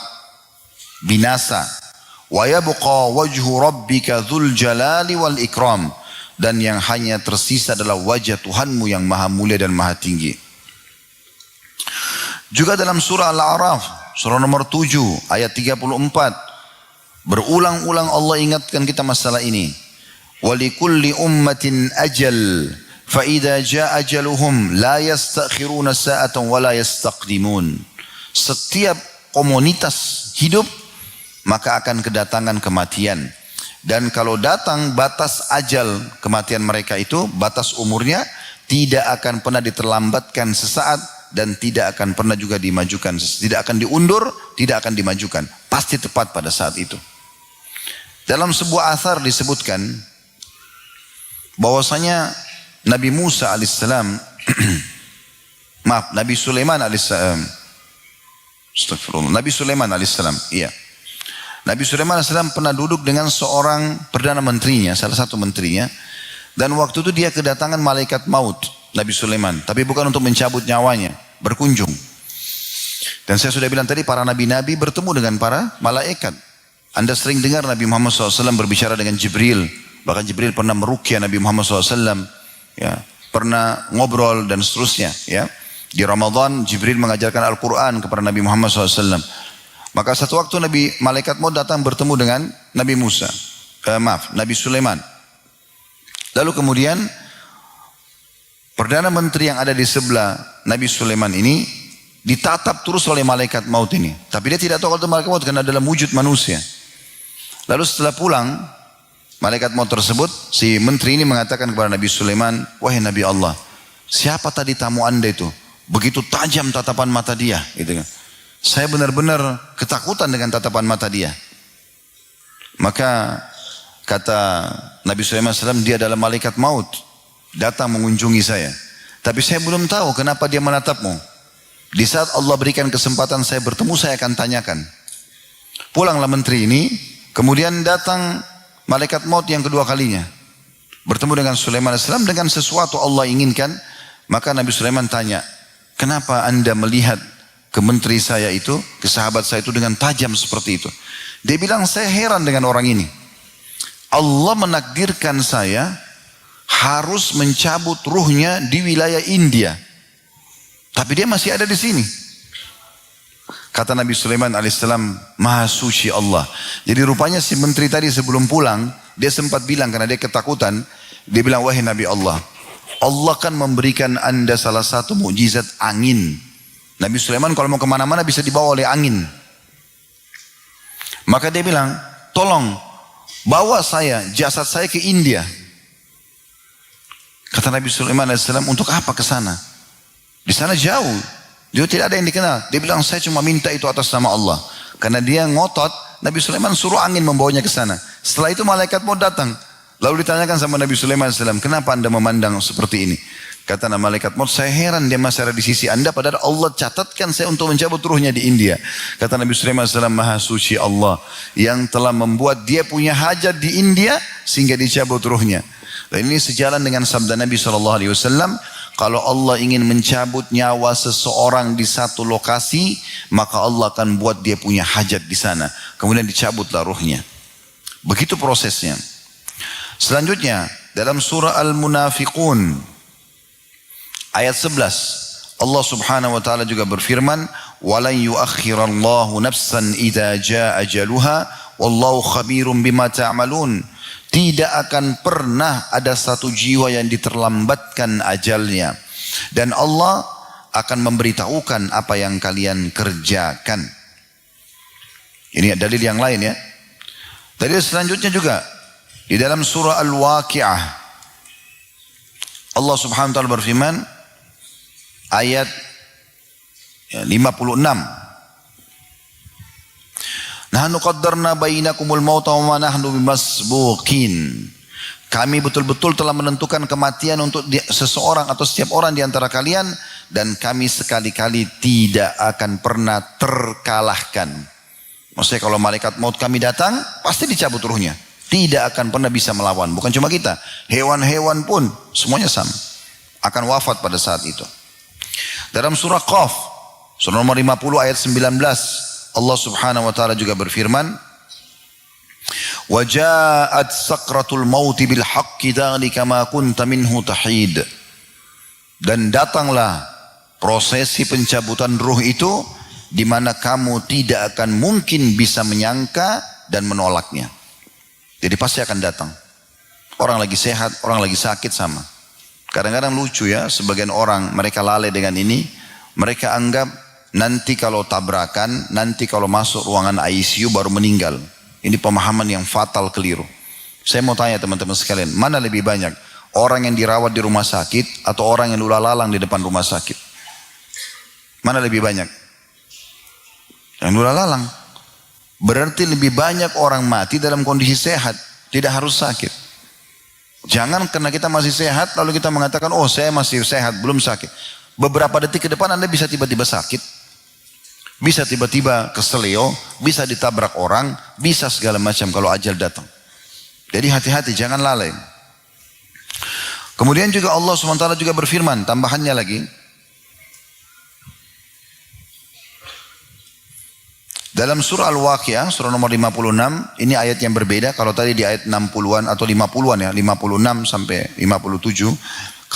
binasa. Wa yabqa wajhu rabbika dzul jalali wal ikram. Dan yang hanya tersisa adalah wajah Tuhanmu yang maha mulia dan maha tinggi. Juga dalam surah Al-A'raf, surah nomor 7 ayat 34. Berulang-ulang Allah ingatkan kita masalah ini. Walikulli ummatin ajal, fa idza jaa ajaluhum la yastakhiruna sa'atan wa la yastaqdimun. Setiap komunitas hidup maka akan kedatangan kematian. Dan kalau datang batas ajal kematian mereka itu, batas umurnya tidak akan pernah diterlambatkan sesaat dan tidak akan pernah juga dimajukan, tidak akan diundur, tidak akan dimajukan. Pasti tepat pada saat itu. Dalam sebuah athar disebutkan bahwasanya Nabi Musa alaihissalam, maaf, Nabi Sulaiman alaihissalam, astagfirullah, Nabi Sulaiman alaihissalam, iya. Nabi Sulaiman alaihissalam pernah duduk dengan seorang perdana menterinya, salah satu menterinya, dan waktu itu dia kedatangan malaikat maut, Nabi Sulaiman, tapi bukan untuk mencabut nyawanya, berkunjung. Dan saya sudah bilang tadi, para nabi-nabi bertemu dengan para malaikat. Anda sering dengar Nabi Muhammad SAW berbicara dengan Jibril. Bahkan Jibril pernah meruqyah Nabi Muhammad SAW. Ya, pernah ngobrol dan seterusnya. Ya. Di Ramadan Jibril mengajarkan Al-Quran kepada Nabi Muhammad SAW. Maka satu waktu malaikat maut datang bertemu dengan Nabi Nabi Sulaiman. Lalu kemudian Perdana Menteri yang ada di sebelah Nabi Sulaiman ini ditatap terus oleh malaikat maut ini. Tapi dia tidak tahu kalau itu malaikat maut karena dalam wujud manusia. Lalu setelah pulang, malaikat maut tersebut, si menteri ini mengatakan kepada Nabi Sulaiman, wahai Nabi Allah, siapa tadi tamu anda itu? Begitu tajam tatapan mata dia. Gitu kan. Saya benar-benar ketakutan dengan tatapan mata dia. Maka kata Nabi Sulaiman SAW, dia adalah malaikat maut. Datang mengunjungi saya. Tapi saya belum tahu kenapa dia menatapmu. Di saat Allah berikan kesempatan saya bertemu, saya akan tanyakan. Pulanglah menteri ini. Kemudian datang malaikat maut yang kedua kalinya. Bertemu dengan Sulaiman AS dengan sesuatu Allah inginkan. Maka Nabi Sulaiman tanya, kenapa anda melihat ke menteri saya itu, ke sahabat saya itu dengan tajam seperti itu? Dia bilang, saya heran dengan orang ini. Allah menakdirkan saya harus mencabut ruhnya di wilayah India. Tapi dia masih ada di sini. Kata Nabi Sulaiman alaihissalam, Maha suci Allah. Jadi rupanya si menteri tadi sebelum pulang, dia sempat bilang karena dia ketakutan, dia bilang, wahai Nabi Allah, Allah kan memberikan anda salah satu mukjizat angin. Nabi Sulaiman kalau mau kemana-mana bisa dibawa oleh angin. Maka dia bilang, tolong bawa jasad saya ke India. Kata Nabi Sulaiman AS, untuk apa ke sana? Di sana jauh. Dia tidak ada yang dikenal. Dia bilang, saya cuma minta itu atas nama Allah. Karena dia ngotot, Nabi Sulaiman suruh angin membawanya ke sana. Setelah itu malaikat mau datang. Lalu ditanyakan sama Nabi Sulaiman AS, kenapa anda memandang seperti ini? Kata malaikat maut, saya heran dia masih ada di sisi anda, padahal Allah catatkan saya untuk mencabut ruhnya di India. Kata Nabi Sulaiman AS, Maha suci Allah yang telah membuat dia punya hajat di India sehingga dicabut ruhnya. Dan ini sejalan dengan sabda Nabi SAW, kalau Allah ingin mencabut nyawa seseorang di satu lokasi, maka Allah akan buat dia punya hajat di sana. Kemudian dicabutlah ruhnya. Begitu prosesnya. Selanjutnya, dalam surah Al-Munafiqun, ayat 11, Allah subhanahu wa ta'ala juga berfirman, وَلَنْ يُؤَخِّرَ اللَّهُ نَفْسًا إِذَا جَاءَ أَجَلُهَا وَاللَّهُ خَبِيرٌ بِمَا تَعْمَلُونَ. Tidak akan pernah ada satu jiwa yang diterlambatkan ajalnya. Dan Allah akan memberitahukan apa yang kalian kerjakan. Ini dalil yang lain ya. Dalil selanjutnya juga. Di dalam surah Al-Waqi'ah. Allah subhanahu wa ta'ala berfirman. Ayat 56. Nahnu qaddarna bainakumul mauta wa ma nahnu bimasbuqin. Kami betul-betul telah menentukan kematian untuk seseorang atau setiap orang di antara kalian, dan kami sekali-kali tidak akan pernah terkalahkan. Maksudnya kalau malaikat maut kami datang, pasti dicabut ruhnya. Tidak akan pernah bisa melawan. Bukan cuma kita, hewan-hewan pun semuanya sama, akan wafat pada saat itu. Dalam surah Qaf, surah nomor 50 ayat 19, Allah subhanahu wa ta'ala juga berfirman, وَجَاءَتْ سَقْرَةُ الْمَوْتِ بِالْحَقِّ ذَلِكَ مَا كُنْتَ مِنْهُ تَحِيدٌ. Dan datanglah prosesi pencabutan ruh itu, di mana kamu tidak akan mungkin bisa menyangka dan menolaknya. Jadi pasti akan datang. Orang lagi sehat, orang lagi sakit sama. Kadang-kadang lucu ya, sebagian orang mereka lalai dengan ini. Mereka anggap nanti kalau tabrakan, nanti kalau masuk ruangan ICU baru meninggal. Ini pemahaman yang fatal, keliru. Saya mau tanya teman-teman sekalian, mana lebih banyak? Orang yang dirawat di rumah sakit atau orang yang lula lalang di depan rumah sakit? Mana lebih banyak? Yang lula lalang. Berarti lebih banyak orang mati dalam kondisi sehat, tidak harus sakit. Jangan karena kita masih sehat lalu kita mengatakan, oh saya masih sehat, belum sakit. Beberapa detik ke depan Anda bisa tiba-tiba sakit. Bisa tiba-tiba keseleo, bisa ditabrak orang, bisa segala macam kalau ajal datang. Jadi hati-hati, jangan lalai. Kemudian juga Allah SWT juga berfirman, tambahannya lagi. Dalam surah Al-Waqi'ah, surah nomor 56, ini ayat yang berbeda. Kalau tadi di ayat 60-an atau 50-an ya, 56 sampai 57.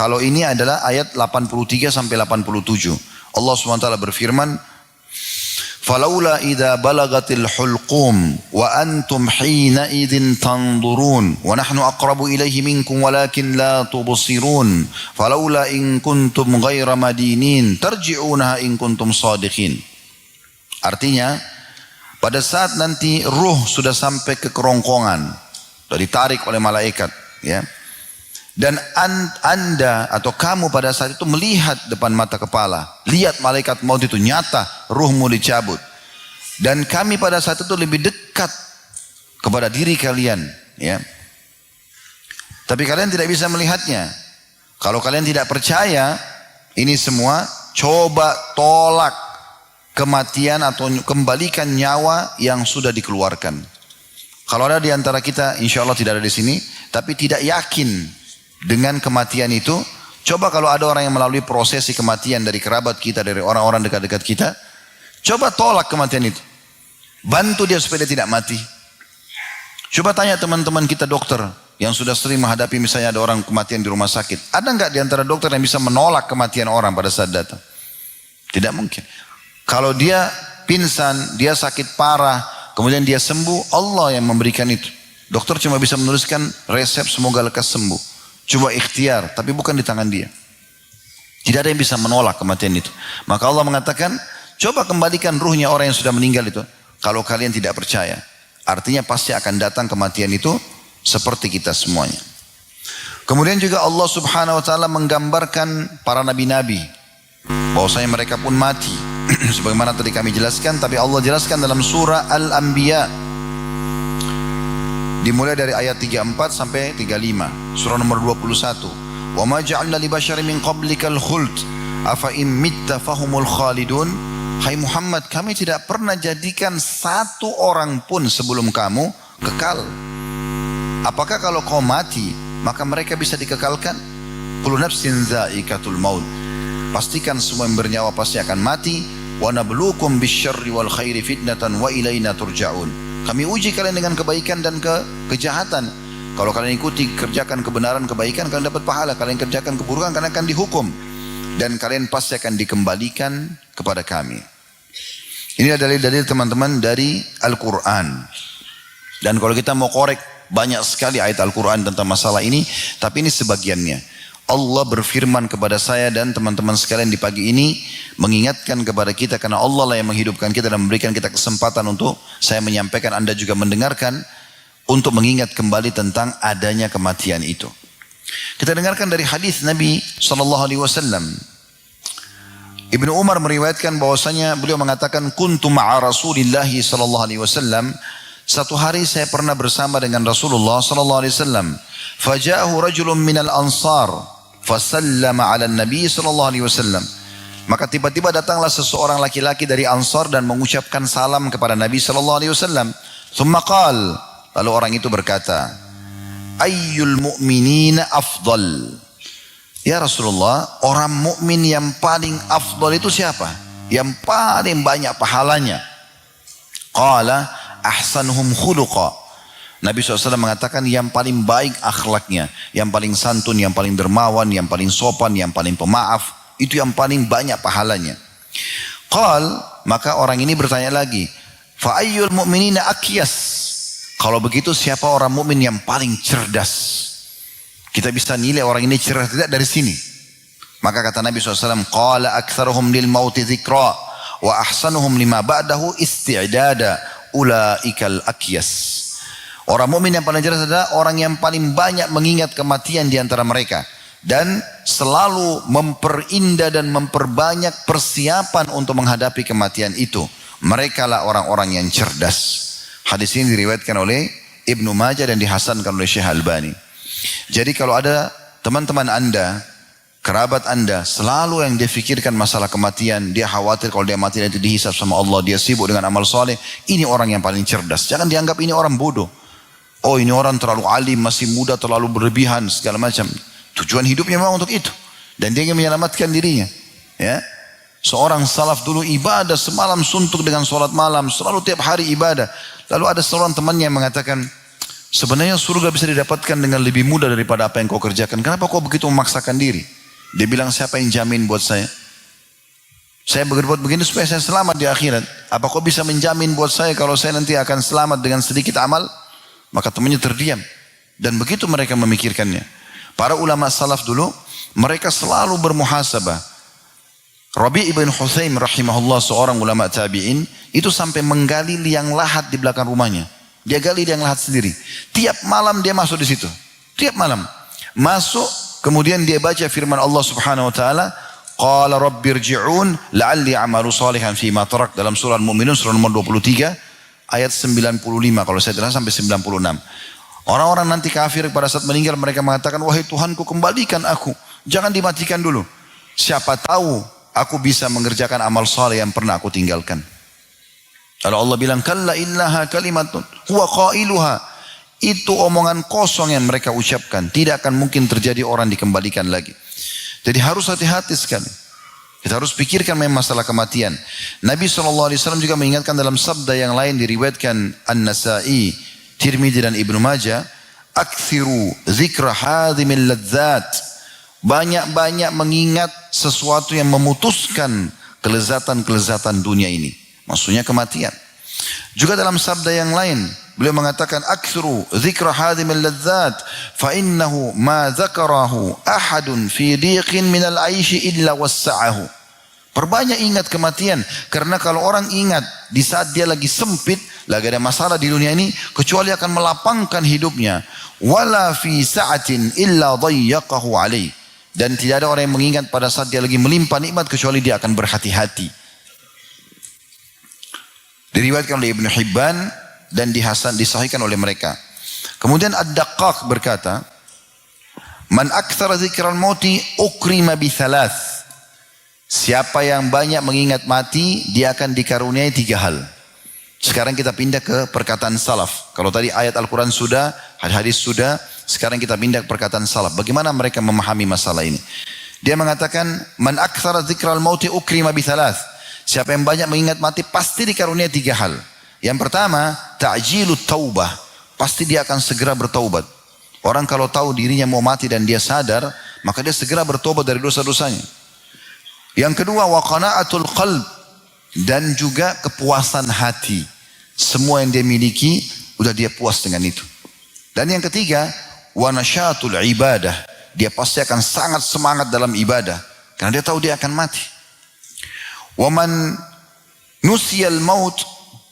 Kalau ini adalah ayat 83 sampai 87. Allah SWT berfirman, "Falaula idza balagatil hulqum wa antum hina idzin tanzurun wa nahnu aqrabu ilaihi minkum walakin la tubsirun falaula in kuntum ghaira madinin tarji'unaha in kuntum shadiqin." Artinya, pada saat nanti ruh sudah sampai ke kerongkongan, sudah ditarik oleh malaikat, ya. Dan anda atau kamu pada saat itu melihat depan mata kepala, lihat malaikat maut itu nyata, ruhmu dicabut. Dan kami pada saat itu lebih dekat kepada diri kalian, ya. Tapi kalian tidak bisa melihatnya. Kalau kalian tidak percaya ini semua, coba tolak kematian atau kembalikan nyawa yang sudah dikeluarkan. Kalau ada di antara kita, insya Allah tidak ada di sini, tapi tidak yakin dengan kematian itu, coba kalau ada orang yang melalui prosesi kematian dari kerabat kita, dari orang-orang dekat-dekat kita, coba tolak kematian itu. Bantu dia supaya dia tidak mati. Coba tanya teman-teman kita dokter yang sudah sering menghadapi misalnya ada orang kematian di rumah sakit. Ada enggak di antara dokter yang bisa menolak kematian orang pada saat datang? Tidak mungkin. Kalau dia pingsan, dia sakit parah, kemudian dia sembuh, Allah yang memberikan itu. Dokter cuma bisa menuliskan resep semoga lekas sembuh. Coba ikhtiar, tapi bukan di tangan dia. Tidak ada yang bisa menolak kematian itu. Maka Allah mengatakan, coba kembalikan ruhnya orang yang sudah meninggal itu. Kalau kalian tidak percaya, artinya pasti akan datang kematian itu seperti kita semuanya. Kemudian juga Allah Subhanahu Wa Taala menggambarkan para nabi-nabi, bahwasanya mereka pun mati. Sebagaimana tadi kami jelaskan, tapi Allah jelaskan dalam surah Al-Anbiya. Dimulai dari ayat 34 sampai 35. Surah nomor 21. Wa ma ja'alna li basyarin min qablikal khuld afa in mitta fahumul khalidun. Hai Muhammad, kami tidak pernah jadikan satu orang pun sebelum kamu kekal. Apakah kalau kau mati maka mereka bisa dikekalkan? Kullu nafsin dha'iqatul maut. Pastikan semua yang bernyawa pasti akan mati. Wa nabluukum bisyarri wal khairi fitnatan wa ilaina turja'un. Kami uji kalian dengan kebaikan dan kejahatan. Kalau kalian ikuti, kerjakan kebenaran, kebaikan, kalian dapat pahala. Kalian kerjakan keburukan, kalian akan dihukum. Dan kalian pasti akan dikembalikan kepada kami. Ini adalah dalil teman-teman dari Al-Quran. Dan kalau kita mau korek, banyak sekali ayat Al-Quran tentang masalah ini. Tapi ini sebagiannya. Allah berfirman kepada saya dan teman-teman sekalian di pagi ini, mengingatkan kepada kita, karena Allah lah yang menghidupkan kita dan memberikan kita kesempatan untuk saya menyampaikan, Anda juga mendengarkan, untuk mengingat kembali tentang adanya kematian itu. Kita dengarkan dari hadis Nabi SAW. Ibnu Umar meriwayatkan bahwasanya beliau mengatakan, kuntu ma'a Rasulillahi SAW. Satu hari saya pernah bersama dengan Rasulullah SAW. Faja'ahu rajulun minal ansar fasallama ala Nabi SAW. Maka tiba-tiba datanglah seseorang laki-laki dari Ansar dan mengucapkan salam kepada Nabi SAW. Thumma qal, lalu orang itu berkata, ayyul mu'minina afdal. Ya Rasulullah, orang mukmin yang paling afdal itu siapa? Yang paling banyak pahalanya. Qala ahsanuhum khuluqa. Nabi SAW mengatakan yang paling baik akhlaknya, yang paling santun, yang paling dermawan, yang paling sopan, yang paling pemaaf, itu yang paling banyak pahalanya. Qal, maka orang ini bertanya lagi, fa ayyul mu'minina akyas. Kalau begitu siapa orang mukmin yang paling cerdas? Kita bisa nilai orang ini cerdas tidak dari sini. Maka kata Nabi SAW, qala aktsaruhum lil mauti dzikra wa ahsanuhum lima ba'dahu isti'dada ulaikal akyas. Orang mukmin yang paling cerdas adalah orang yang paling banyak mengingat kematian di antara mereka dan selalu memperindah dan memperbanyak persiapan untuk menghadapi kematian itu. Mereka lah orang-orang yang cerdas. Hadis ini diriwayatkan oleh Ibnu Majah dan dihasankan oleh Syekh Albani. Jadi kalau ada teman-teman Anda, kerabat Anda selalu yang dia fikirkan masalah kematian, dia khawatir kalau dia mati nanti dihisab sama Allah, dia sibuk dengan amal soleh, ini orang yang paling cerdas. Jangan dianggap ini orang bodoh. Oh ini orang terlalu alim, masih muda, terlalu berlebihan, segala macam. Tujuan hidupnya memang untuk itu. Dan dia ingin menyelamatkan dirinya. Ya. Seorang salaf dulu ibadah semalam suntuk dengan sholat malam. Selalu tiap hari ibadah. Lalu ada seorang temannya yang mengatakan, Sebenarnya surga bisa didapatkan dengan lebih mudah daripada apa yang kau kerjakan. Kenapa kau begitu memaksakan diri? Dia bilang, siapa yang jamin buat saya? Saya berbuat begini supaya saya selamat di akhirat. Apa kau bisa menjamin buat saya kalau saya nanti akan selamat dengan sedikit amal? Maka temannya terdiam. Dan begitu mereka memikirkannya. Para ulama salaf dulu, mereka selalu bermuhasabah. Rabi' ibn Hutsaim rahimahullah, seorang ulama tabi'in, itu sampai menggali liang lahat di belakang rumahnya. Dia gali liang lahat sendiri. Tiap malam dia masuk di situ. Tiap malam. Masuk, kemudian dia baca firman Allah subhanahu wa ta'ala, Qala rabbirji'un la'alli amalu salihan fima tarak, dalam surah Al-Mu'minun surah nomor 23 ayat 95 kalau saya tidak sampai 96. Orang-orang nanti kafir pada saat meninggal mereka mengatakan, wahai Tuhanku, kembalikan aku, jangan dimatikan dulu. Siapa tahu aku bisa mengerjakan amal saleh yang pernah aku tinggalkan. Kalau Allah bilang, kalla innaha kalimatun huwa qailuha, itu omongan kosong yang mereka ucapkan, tidak akan mungkin terjadi orang dikembalikan lagi. Jadi harus hati-hati sekali. Kita harus pikirkan memang masalah kematian. Nabi SAW juga mengingatkan dalam sabda yang lain diriwayatkan An-Nasa'i, Tirmidzi dan Ibnu Majah, aktsiru dzikra hadhimil ladzat, banyak-banyak mengingat sesuatu yang memutuskan kelezatan-kelezatan dunia ini. Maksudnya kematian. Juga dalam sabda yang lain, beliau mengatakan, aktsiru dzikra hadhimil ladzat fa innahu ma dzakarahu ahadun fi dhiqin minal 'aishi illa wassa'ahu. Perbanyak ingat kematian, karena kalau orang ingat di saat dia lagi sempit, lagi ada masalah di dunia ini, kecuali akan melapangkan hidupnya. Wala fi sa'atin illa dhayyaqahu 'alaihi. Dan tidak ada orang yang mengingat pada saat dia lagi melimpah nikmat kecuali dia akan berhati-hati. Diriwayatkan oleh Ibnu Hibban dan disahihkan oleh mereka. Kemudian Ad-Daqqaq berkata, man aktsara dzikral mauti ukrima bi thalath. Siapa yang banyak mengingat mati, dia akan dikaruniai 3 hal. Sekarang kita pindah ke perkataan salaf. Kalau tadi ayat Al-Quran sudah, hadis sudah, sekarang kita pindah ke perkataan salaf. Bagaimana mereka memahami masalah ini? Dia mengatakan, man aktsara dzikral mauti ukrima bi thalath. Siapa yang banyak mengingat mati pasti dikaruniai 3 hal. Yang pertama, ta'jilut taubah. Pasti dia akan segera bertaubat. Orang kalau tahu dirinya mau mati dan dia sadar, maka dia segera bertobat dari dosa-dosanya. Yang kedua, wa qana'atul qalb, dan juga kepuasan hati. Semua yang dia miliki udah dia puas dengan itu. Dan yang ketiga, wa nasyatul ibadah. Dia pasti akan sangat semangat dalam ibadah karena dia tahu dia akan mati. Wa man nusiyal maut,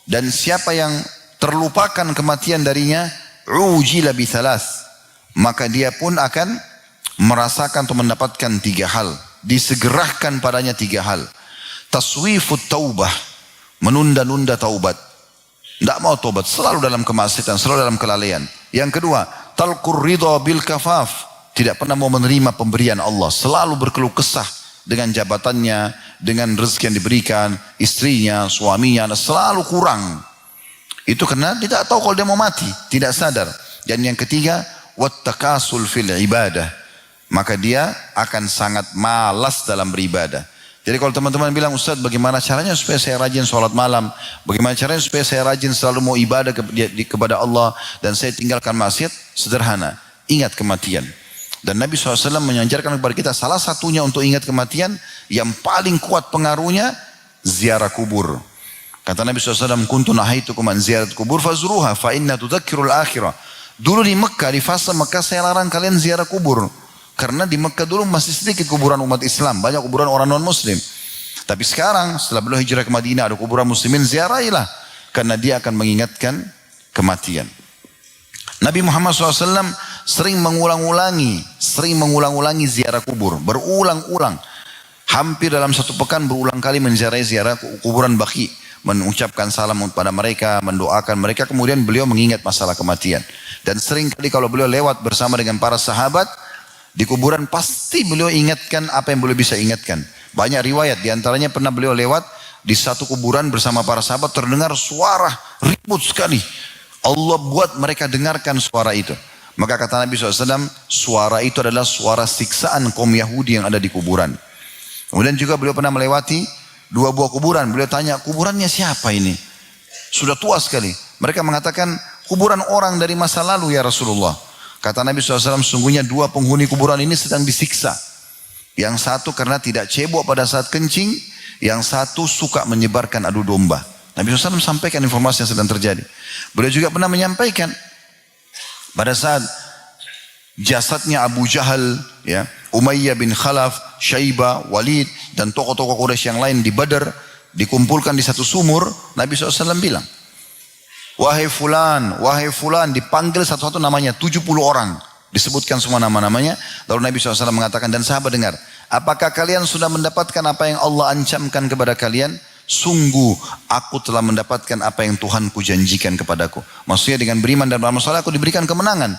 dan siapa yang terlupakan kematian darinya, ujila bi thalath, maka dia pun akan merasakan atau mendapatkan 3 hal. Disegerakan padanya 3 hal. Taswifut taubah, menunda-nunda taubat. Tidak mau taubat, selalu dalam kemaksiatan, selalu dalam kelalaian. Yang kedua, talqur ridha bil kafaf, tidak pernah mau menerima pemberian Allah, selalu berkeluh kesah dengan jabatannya, dengan rezeki yang diberikan, istrinya, suaminya, selalu kurang. Itu karena tidak tahu kalau dia mau mati, tidak sadar. Dan yang ketiga, wattakasul fil ibadah, maka dia akan sangat malas dalam beribadah. Jadi kalau teman-teman bilang, Ustaz, bagaimana caranya supaya saya rajin sholat malam? Bagaimana caranya supaya saya rajin selalu mau ibadah kepada Allah dan saya tinggalkan maksiat? Sederhana, ingat kematian. Dan Nabi SAW mengajarkan kepada kita salah satunya untuk ingat kematian, yang paling kuat pengaruhnya ziarah kubur. Kata Nabi SAW, kuntu nahaitukum an ziyarat kubur fazruha fa inna tudzakkirul akhirah. Dulu di Mekah, di fase Mekah, saya larang kalian ziarah kubur. Karena di Mekah dulu masih sedikit kuburan umat Islam, banyak kuburan orang non-muslim. Tapi sekarang setelah beliau hijrah ke Madinah, ada kuburan muslimin, ziarahilah. Karena dia akan mengingatkan kematian. Nabi Muhammad SAW sering mengulang-ulangi ziarah kubur, berulang-ulang. Hampir dalam 1 pekan berulang kali menziarahi ziarah kuburan Baqi, mengucapkan salam kepada mereka, mendoakan mereka, kemudian beliau mengingat masalah kematian. Dan sering kali kalau beliau lewat bersama dengan para sahabat di kuburan, pasti beliau ingatkan apa yang beliau bisa ingatkan. Banyak riwayat, diantaranya pernah beliau lewat di satu kuburan bersama para sahabat, terdengar suara ribut sekali. Allah buat mereka dengarkan suara itu. Maka kata Nabi SAW, suara itu adalah suara siksaan kaum Yahudi yang ada di kuburan. Kemudian juga beliau pernah melewati 2 buah kuburan. Beliau tanya, kuburannya siapa ini? Sudah tua sekali. Mereka mengatakan, kuburan orang dari masa lalu ya Rasulullah. Kata Nabi SAW, sungguhnya dua penghuni kuburan ini sedang disiksa. Yang satu karena tidak cebok pada saat kencing, yang satu suka menyebarkan adu domba. Nabi SAW sampaikan informasi yang sedang terjadi. Beliau juga pernah menyampaikan pada saat jasadnya Abu Jahal, ya, Umayyah bin Khalaf, Syaibah, Walid, dan tokoh-tokoh Quraisy yang lain di Badar, dikumpulkan di satu sumur, Nabi SAW bilang, wahai fulan, dipanggil satu-satu namanya, 70 orang. Disebutkan semua nama-namanya. Lalu Nabi SAW mengatakan, dan sahabat dengar, apakah kalian sudah mendapatkan apa yang Allah ancamkan kepada kalian? Sungguh aku telah mendapatkan apa yang Tuhanku janjikan kepadaku. Maksudnya dengan beriman dan beramal saleh aku diberikan kemenangan.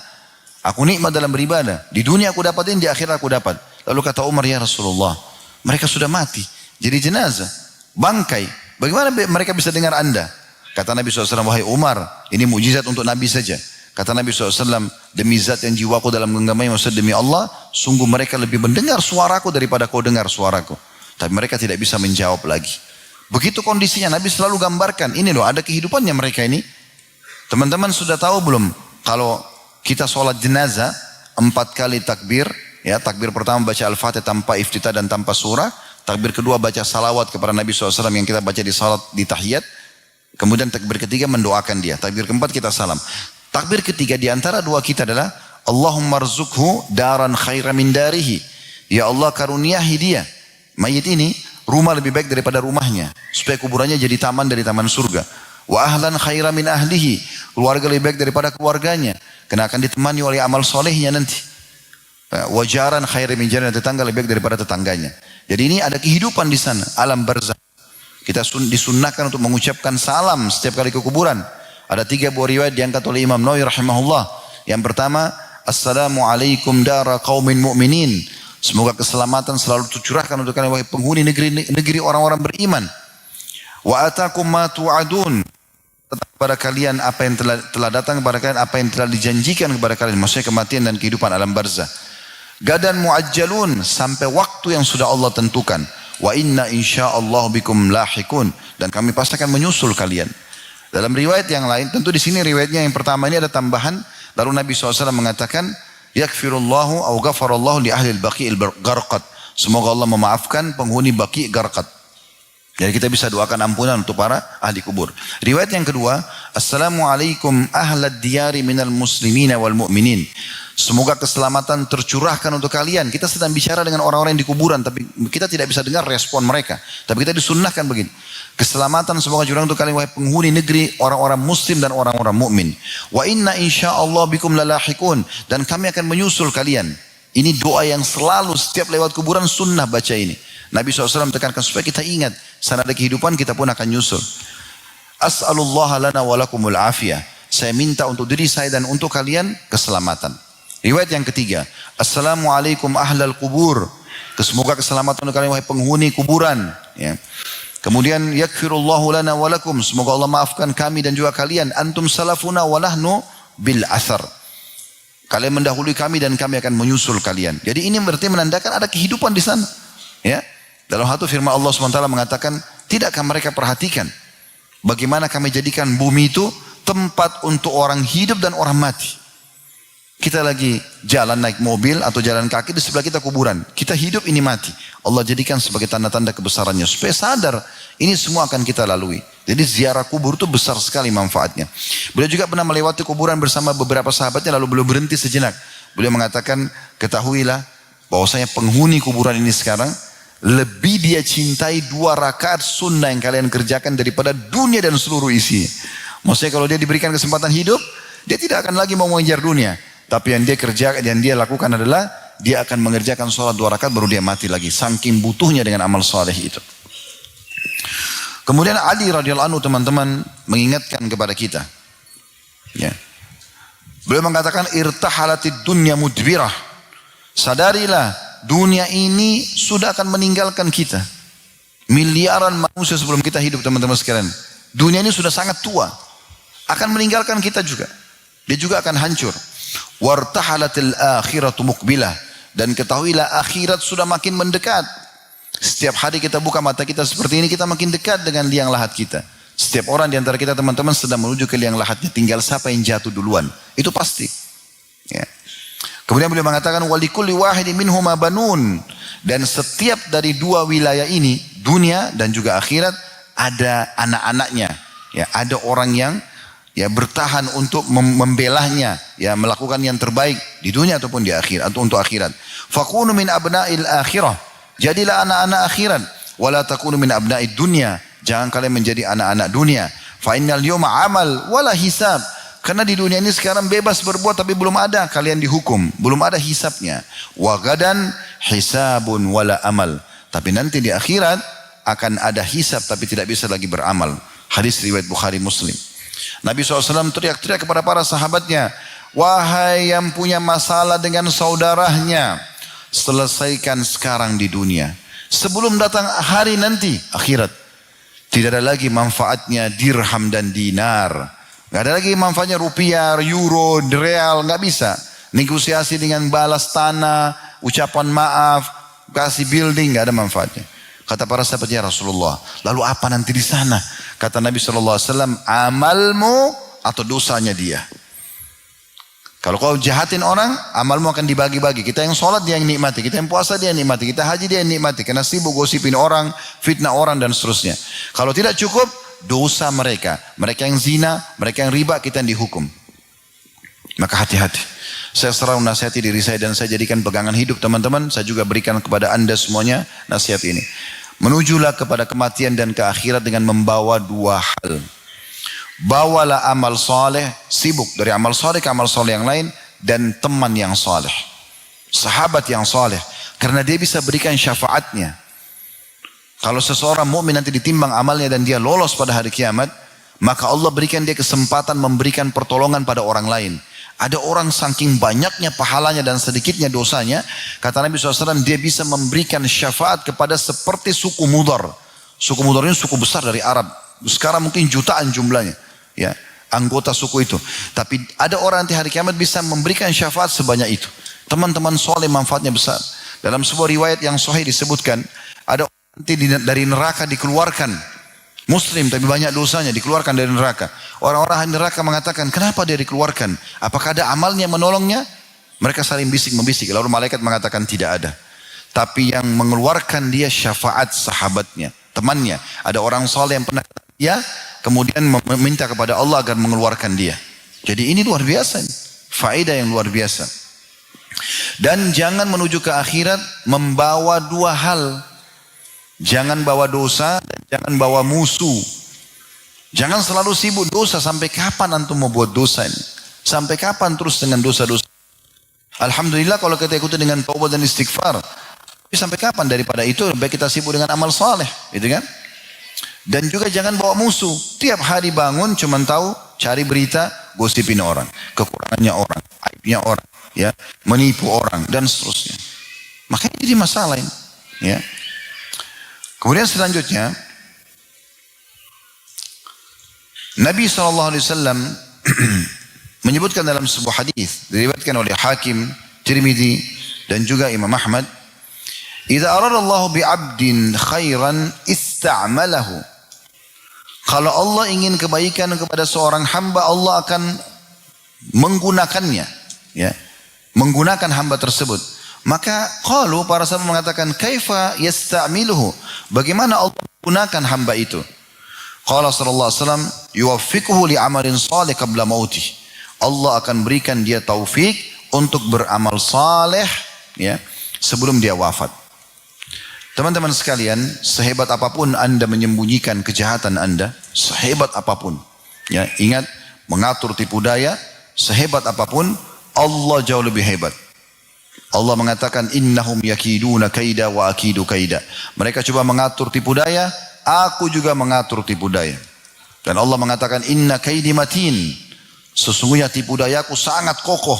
Aku nikmat dalam beribadah. Di dunia aku dapatin, di akhirat aku dapat. Lalu kata Umar, ya Rasulullah, mereka sudah mati. Jadi jenazah, bangkai. Bagaimana mereka bisa dengar anda? Kata Nabi SAW, wahai Umar, ini mujizat untuk Nabi saja. Kata Nabi SAW, demi zat yang jiwaku dalam genggamannya, maksud demi Allah, sungguh mereka lebih mendengar suaraku daripada kau dengar suaraku. Tapi mereka tidak bisa menjawab lagi. Begitu kondisinya, Nabi selalu gambarkan, ini loh ada kehidupannya mereka ini. Teman-teman sudah tahu belum, kalau kita sholat jenazah, 4 kali takbir, ya takbir pertama baca Al-Fatihah tanpa iftitah dan tanpa surah, takbir kedua baca salawat kepada Nabi SAW yang kita baca di salat di tahiyat, kemudian takbir ketiga mendoakan dia, takbir keempat kita salam. Takbir ketiga di antara dua kita adalah Allahumma rzukhu daran khairan min darihi. Ya Allah karuniahi dia, mayit ini, rumah lebih baik daripada rumahnya, supaya kuburannya jadi taman dari taman surga. Wa ahlan khairan min ahlihi, keluarga lebih baik daripada keluarganya, karena akan ditemani oleh amal solehnya nanti. Wa jaran khairan min jaran, tetangga lebih baik daripada tetangganya. Jadi ini ada kehidupan di sana, alam barzakh. Kita disunnahkan untuk mengucapkan salam setiap kali ke kuburan. Ada 3 buah riwayat diangkat oleh Imam Nawawi rahimahullah. Yang pertama, Assalamualaikum dara qaumin mu'minin. Semoga keselamatan selalu tercurahkan untuk kalian wahai penghuni negeri orang-orang beriman. Wa atakum ma tu'adun. Kepada kalian apa yang telah datang kepada kalian, apa yang telah dijanjikan kepada kalian, maksudnya kematian dan kehidupan alam barzah. Gadan muajjalun, sampai waktu yang sudah Allah tentukan. Wa inna insyaallah bikum lahikun, dan kami pasti akan menyusul kalian. Dalam riwayat yang lain, tentu di sini riwayatnya yang pertama ini ada tambahan. Lalu Nabi SAW mengatakan, yakfirullahu au ghafarallahu li ahli al-baqi'il gharqad. Semoga Allah memaafkan penghuni baqi' gharqad. Jadi kita bisa doakan ampunan untuk para ahli kubur. Riwayat yang kedua, Assalamualaikum ahlad diyari minal muslimina wal mu'minin. Semoga keselamatan tercurahkan untuk kalian. Kita sedang bicara dengan orang-orang yang di kuburan, tapi kita tidak bisa dengar respon mereka. Tapi kita disunnahkan begini. Keselamatan semoga curang untuk kalian wahai penghuni negeri orang-orang muslim dan orang-orang mukmin. Wa inna insyaallah bikum lalahikun, dan kami akan menyusul kalian. Ini doa yang selalu setiap lewat kuburan sunnah baca ini. Nabi SAW tekankan supaya kita ingat, sana ada kehidupan kita pun akan nyusul. As'alullah lana walakumul afiyah. Saya minta untuk diri saya dan untuk kalian keselamatan. Riwayat yang ketiga, Assalamualaikum ahlal kubur. Semoga keselamatan untuk kalian wahai penghuni kuburan. Ya. Kemudian yakfirullahu lana walakum. Semoga Allah maafkan kami dan juga kalian. Antum salafuna wa nahnu bil athar. Kalian mendahului kami dan kami akan menyusul kalian. Jadi ini berarti menandakan ada kehidupan di sana. Ya. Dalam satu firman Allah SWT mengatakan, tidakkah mereka perhatikan bagaimana kami jadikan bumi itu tempat untuk orang hidup dan orang mati. Kita lagi jalan naik mobil atau jalan kaki, di sebelah kita kuburan. Kita hidup, ini mati. Allah jadikan sebagai tanda-tanda kebesarannya. Supaya sadar, ini semua akan kita lalui. Jadi ziarah kubur itu besar sekali manfaatnya. Beliau juga pernah melewati kuburan bersama beberapa sahabatnya, lalu beliau berhenti sejenak. Beliau mengatakan, ketahuilah bahwasanya penghuni kuburan ini sekarang, lebih dia cintai 2 rakaat sunnah yang kalian kerjakan daripada dunia dan seluruh isi. Maksudnya kalau dia diberikan kesempatan hidup, dia tidak akan lagi mau mengejar dunia. Tapi yang dia kerjakan, yang dia lakukan adalah dia akan mengerjakan sholat 2 rakaat baru dia mati lagi. Saking butuhnya dengan amal saleh itu. Kemudian Ali radhiyallahu anhu teman-teman mengingatkan kepada kita. Ya. Beliau mengatakan irtahalatid dunya mudbirah. Sadarilah dunia ini sudah akan meninggalkan kita. Miliaran manusia sebelum kita hidup teman-teman sekalian. Dunia ini sudah sangat tua. Akan meninggalkan kita juga. Dia juga akan hancur. Wartahalatil akhiratu muqbilah, dan ketahuilah akhirat sudah makin mendekat. Setiap hari kita buka mata kita seperti ini, kita makin dekat dengan liang lahat kita. Setiap orang di antara kita teman-teman sedang menuju ke liang lahatnya. Tinggal siapa yang jatuh duluan. Itu pasti. Ya. Kemudian beliau mengatakan walikulli wahidin minhuma banun, dan setiap dari dua wilayah ini, dunia dan juga akhirat, ada anak-anaknya. Ya, ada orang yang ya bertahan untuk membelahnya, ya melakukan yang terbaik di dunia ataupun di akhirat atau untuk akhirat. Fakunu min abna'il akhirah. Jadilah anak-anak akhirat. Wala takunu min abna'id dunya. Jangan kalian menjadi anak-anak dunia. Fa innal yawma amal wala hisab. Karena di dunia ini sekarang bebas berbuat tapi belum ada kalian dihukum, belum ada hisabnya. Wa gadan hisabun wala amal. Tapi nanti di akhirat akan ada hisab tapi tidak bisa lagi beramal. Hadis riwayat Bukhari Muslim. Nabi SAW teriak-teriak kepada para sahabatnya, wahai yang punya masalah dengan saudaranya, selesaikan sekarang di dunia. Sebelum datang hari nanti, akhirat. Tidak ada lagi manfaatnya dirham dan dinar. Gak ada lagi manfaatnya rupiah, euro, real. Gak bisa. Negosiasi dengan balas tanah, ucapan maaf, kasih building, gak ada manfaatnya. Kata para sahabatnya Rasulullah, lalu apa nanti di sana? Kata Nabi SAW, amalmu atau dosanya dia. Kalau kau jahatin orang, amalmu akan dibagi-bagi. Kita yang sholat dia yang nikmati, kita yang puasa dia yang nikmati, kita haji dia yang nikmati. Karena sibuk gosipin orang, fitnah orang dan seterusnya. Kalau tidak cukup, dosa mereka. Mereka yang zina, mereka yang riba, kita yang dihukum. Maka hati-hati. Saya selalu nasihati diri saya dan saya jadikan pegangan hidup teman-teman. Saya juga berikan kepada anda semuanya nasihat ini. Menujulah kepada kematian dan ke akhirat dengan membawa dua hal. Bawalah amal soleh, sibuk dari amal soleh ke amal soleh yang lain, dan teman yang soleh, sahabat yang soleh, karena dia bisa berikan syafaatnya. Kalau seseorang mukmin nanti ditimbang amalnya dan dia lolos pada hari kiamat, maka Allah berikan dia kesempatan memberikan pertolongan pada orang lain. Ada orang saking banyaknya pahalanya dan sedikitnya dosanya, kata Nabi SAW, dia bisa memberikan syafaat kepada seperti suku Mudar. Suku Mudar ini suku besar dari Arab. Sekarang mungkin jutaan jumlahnya. Ya, anggota suku itu. Tapi ada orang nanti hari kiamat bisa memberikan syafaat sebanyak itu. Teman-teman soleh manfaatnya besar. Dalam sebuah riwayat yang sahih disebutkan, ada orang nanti dari neraka dikeluarkan. Muslim tapi banyak dosanya, dikeluarkan dari neraka. Orang-orang neraka mengatakan, kenapa dia dikeluarkan? Apakah ada amalnya menolongnya? Mereka saling bisik-membisik. Lalu malaikat mengatakan tidak ada. Tapi yang mengeluarkan dia syafaat sahabatnya, temannya. Ada orang soleh yang pernah dia kemudian meminta kepada Allah agar mengeluarkan dia. Jadi ini luar biasa, faedah yang luar biasa. Dan jangan menuju ke akhirat membawa dua hal. Jangan bawa dosa dan jangan bawa musuh. Jangan selalu sibuk dosa. Sampai kapan antum mau buat dosa ini? Sampai kapan terus dengan dosa-dosa? Alhamdulillah kalau kita ikuti dengan taubat dan istighfar. Tapi sampai kapan daripada itu baik kita sibuk dengan amal saleh, gitu kan? Dan juga jangan bawa musuh. Tiap hari bangun cuman tahu cari berita, gosipin orang, kekurangannya orang, aibnya orang, ya, menipu orang dan seterusnya. Makanya jadi masalah ini, ya. Kemudian selanjutnya Nabi SAW menyebutkan dalam sebuah hadis diriwayatkan oleh Hakim, Tirmidzi dan juga Imam Ahmad, "Idza aradallahu bi'abdin khairan ista'malahu." Kalau Allah ingin kebaikan kepada seorang hamba, Allah akan menggunakannya, ya, menggunakan hamba tersebut. Maka qalu, para sahabat mengatakan, kaifa yasta'miluhu? Bagaimana Allah menggunakan hamba itu? Qala sallallahu alaihi wasallam, yuwaffiquhu li'amalin salih qabla mautih. Allah akan berikan dia taufik untuk beramal saleh, ya, sebelum dia wafat. Teman-teman sekalian, sehebat apapun anda menyembunyikan kejahatan anda, sehebat apapun, ya, ingat, mengatur tipu daya, sehebat apapun, Allah jauh lebih hebat. Allah mengatakan, innahum yakiduna kaida wa akidu kaida. Mereka coba mengatur tipu daya, aku juga mengatur tipu daya. Dan Allah mengatakan, inna kaidi matin. Sesungguhnya tipu dayaku sangat kokoh.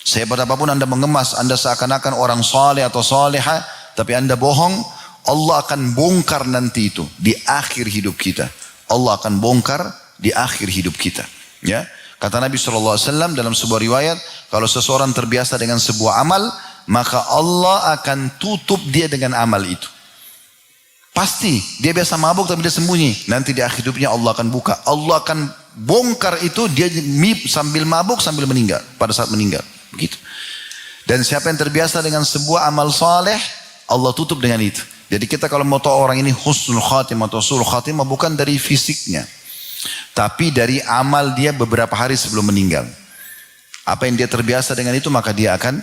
Sehebat apapun anda mengemas, anda seakan-akan orang saleh atau salihah, tapi anda bohong, Allah akan bongkar nanti itu di akhir hidup kita. Allah akan bongkar di akhir hidup kita, ya. Kata Nabi SAW dalam sebuah riwayat, kalau seseorang terbiasa dengan sebuah amal, maka Allah akan tutup dia dengan amal itu. Pasti, dia biasa mabuk tapi dia sembunyi. Nanti di akhir hidupnya Allah akan buka. Allah akan bongkar itu, dia sambil mabuk, sambil meninggal. Pada saat meninggal. Begitu. Dan siapa yang terbiasa dengan sebuah amal saleh, Allah tutup dengan itu. Jadi kita kalau mau tahu orang ini husnul khatimah atau su'ul khatimah, bukan dari fisiknya. Tapi dari amal dia beberapa hari sebelum meninggal. Apa yang dia terbiasa dengan itu, maka dia akan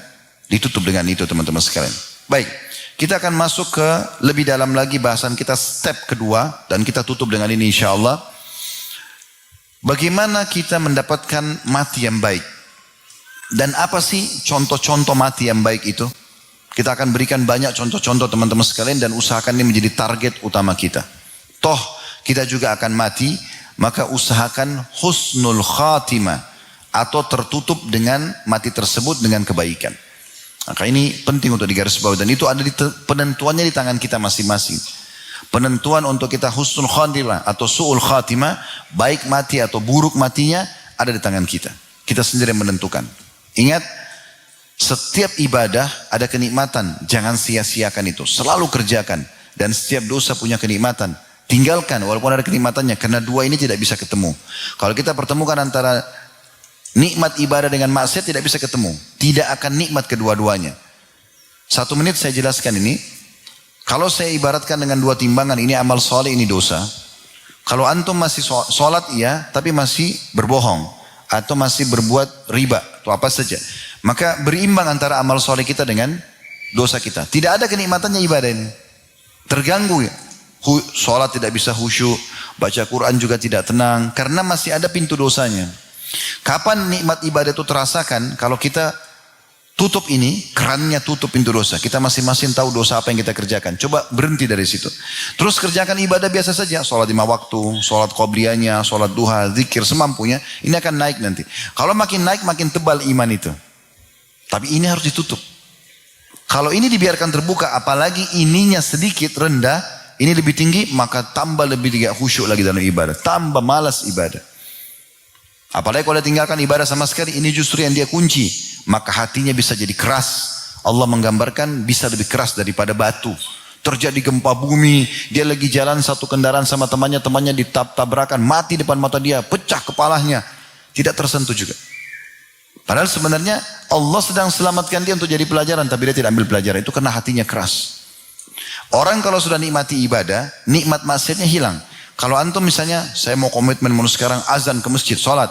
ditutup dengan itu, teman-teman sekalian. Baik. Kita akan masuk ke lebih dalam lagi bahasan kita step kedua. Dan kita tutup dengan ini insya Allah. Bagaimana kita mendapatkan mati yang baik. Dan apa sih contoh-contoh mati yang baik itu? Kita akan berikan banyak contoh-contoh teman-teman sekalian. Dan usahakan ini menjadi target utama kita. Toh kita juga akan mati. Maka usahakan husnul khatimah. Atau tertutup dengan mati tersebut dengan kebaikan. Maka ini penting untuk digarisbawahi dan itu ada penentuannya di tangan kita masing-masing. Penentuan untuk kita husnul khatimah atau su'ul khatimah, baik mati atau buruk matinya ada di tangan kita. Kita sendiri yang menentukan. Ingat, setiap ibadah ada kenikmatan, jangan sia-siakan itu. Selalu kerjakan dan setiap dosa punya kenikmatan. Tinggalkan walaupun ada kenikmatannya karena dua ini tidak bisa ketemu. Kalau kita pertemukan antara nikmat ibadah dengan maksiat tidak bisa ketemu. Tidak akan nikmat kedua-duanya. 1 menit saya jelaskan ini. Kalau saya ibaratkan dengan dua timbangan, ini amal soleh, ini dosa. Kalau antum masih sholat iya, tapi masih berbohong. Atau masih berbuat riba, atau apa saja. Maka berimbang antara amal soleh kita dengan dosa kita. Tidak ada kenikmatannya ibadah ini. Terganggu ya. Sholat tidak bisa khusyuk. Baca Quran juga tidak tenang. Karena masih ada pintu dosanya. Kapan nikmat ibadah itu terasakan? Kalau kita tutup ini, kerannya tutup pintu dosa. Kita masing-masing tahu dosa apa yang kita kerjakan. Coba berhenti dari situ. Terus kerjakan ibadah biasa saja. Sholat 5 waktu, sholat qobliyahnya, sholat duha, zikir semampunya. Ini akan naik nanti. Kalau makin naik, makin tebal iman itu. Tapi ini harus ditutup. Kalau ini dibiarkan terbuka, apalagi ininya sedikit rendah, ini lebih tinggi, maka tambah lebih tidak khusyuk lagi dalam ibadah. Tambah malas ibadah. Apalagi kalau dia tinggalkan ibadah sama sekali, ini justru yang dia kunci. Maka hatinya bisa jadi keras. Allah menggambarkan bisa lebih keras daripada batu. Terjadi gempa bumi, dia lagi jalan satu kendaraan sama temannya ditabrak-tabrakan, mati depan mata dia, pecah kepalanya. Tidak tersentuh juga. Padahal sebenarnya Allah sedang selamatkan dia untuk jadi pelajaran, tapi dia tidak ambil pelajaran. Itu karena hatinya keras. Orang kalau sudah nikmati ibadah, nikmat maksiatnya hilang. Kalau antum misalnya, saya mau komitmen mulai sekarang azan ke masjid, sholat.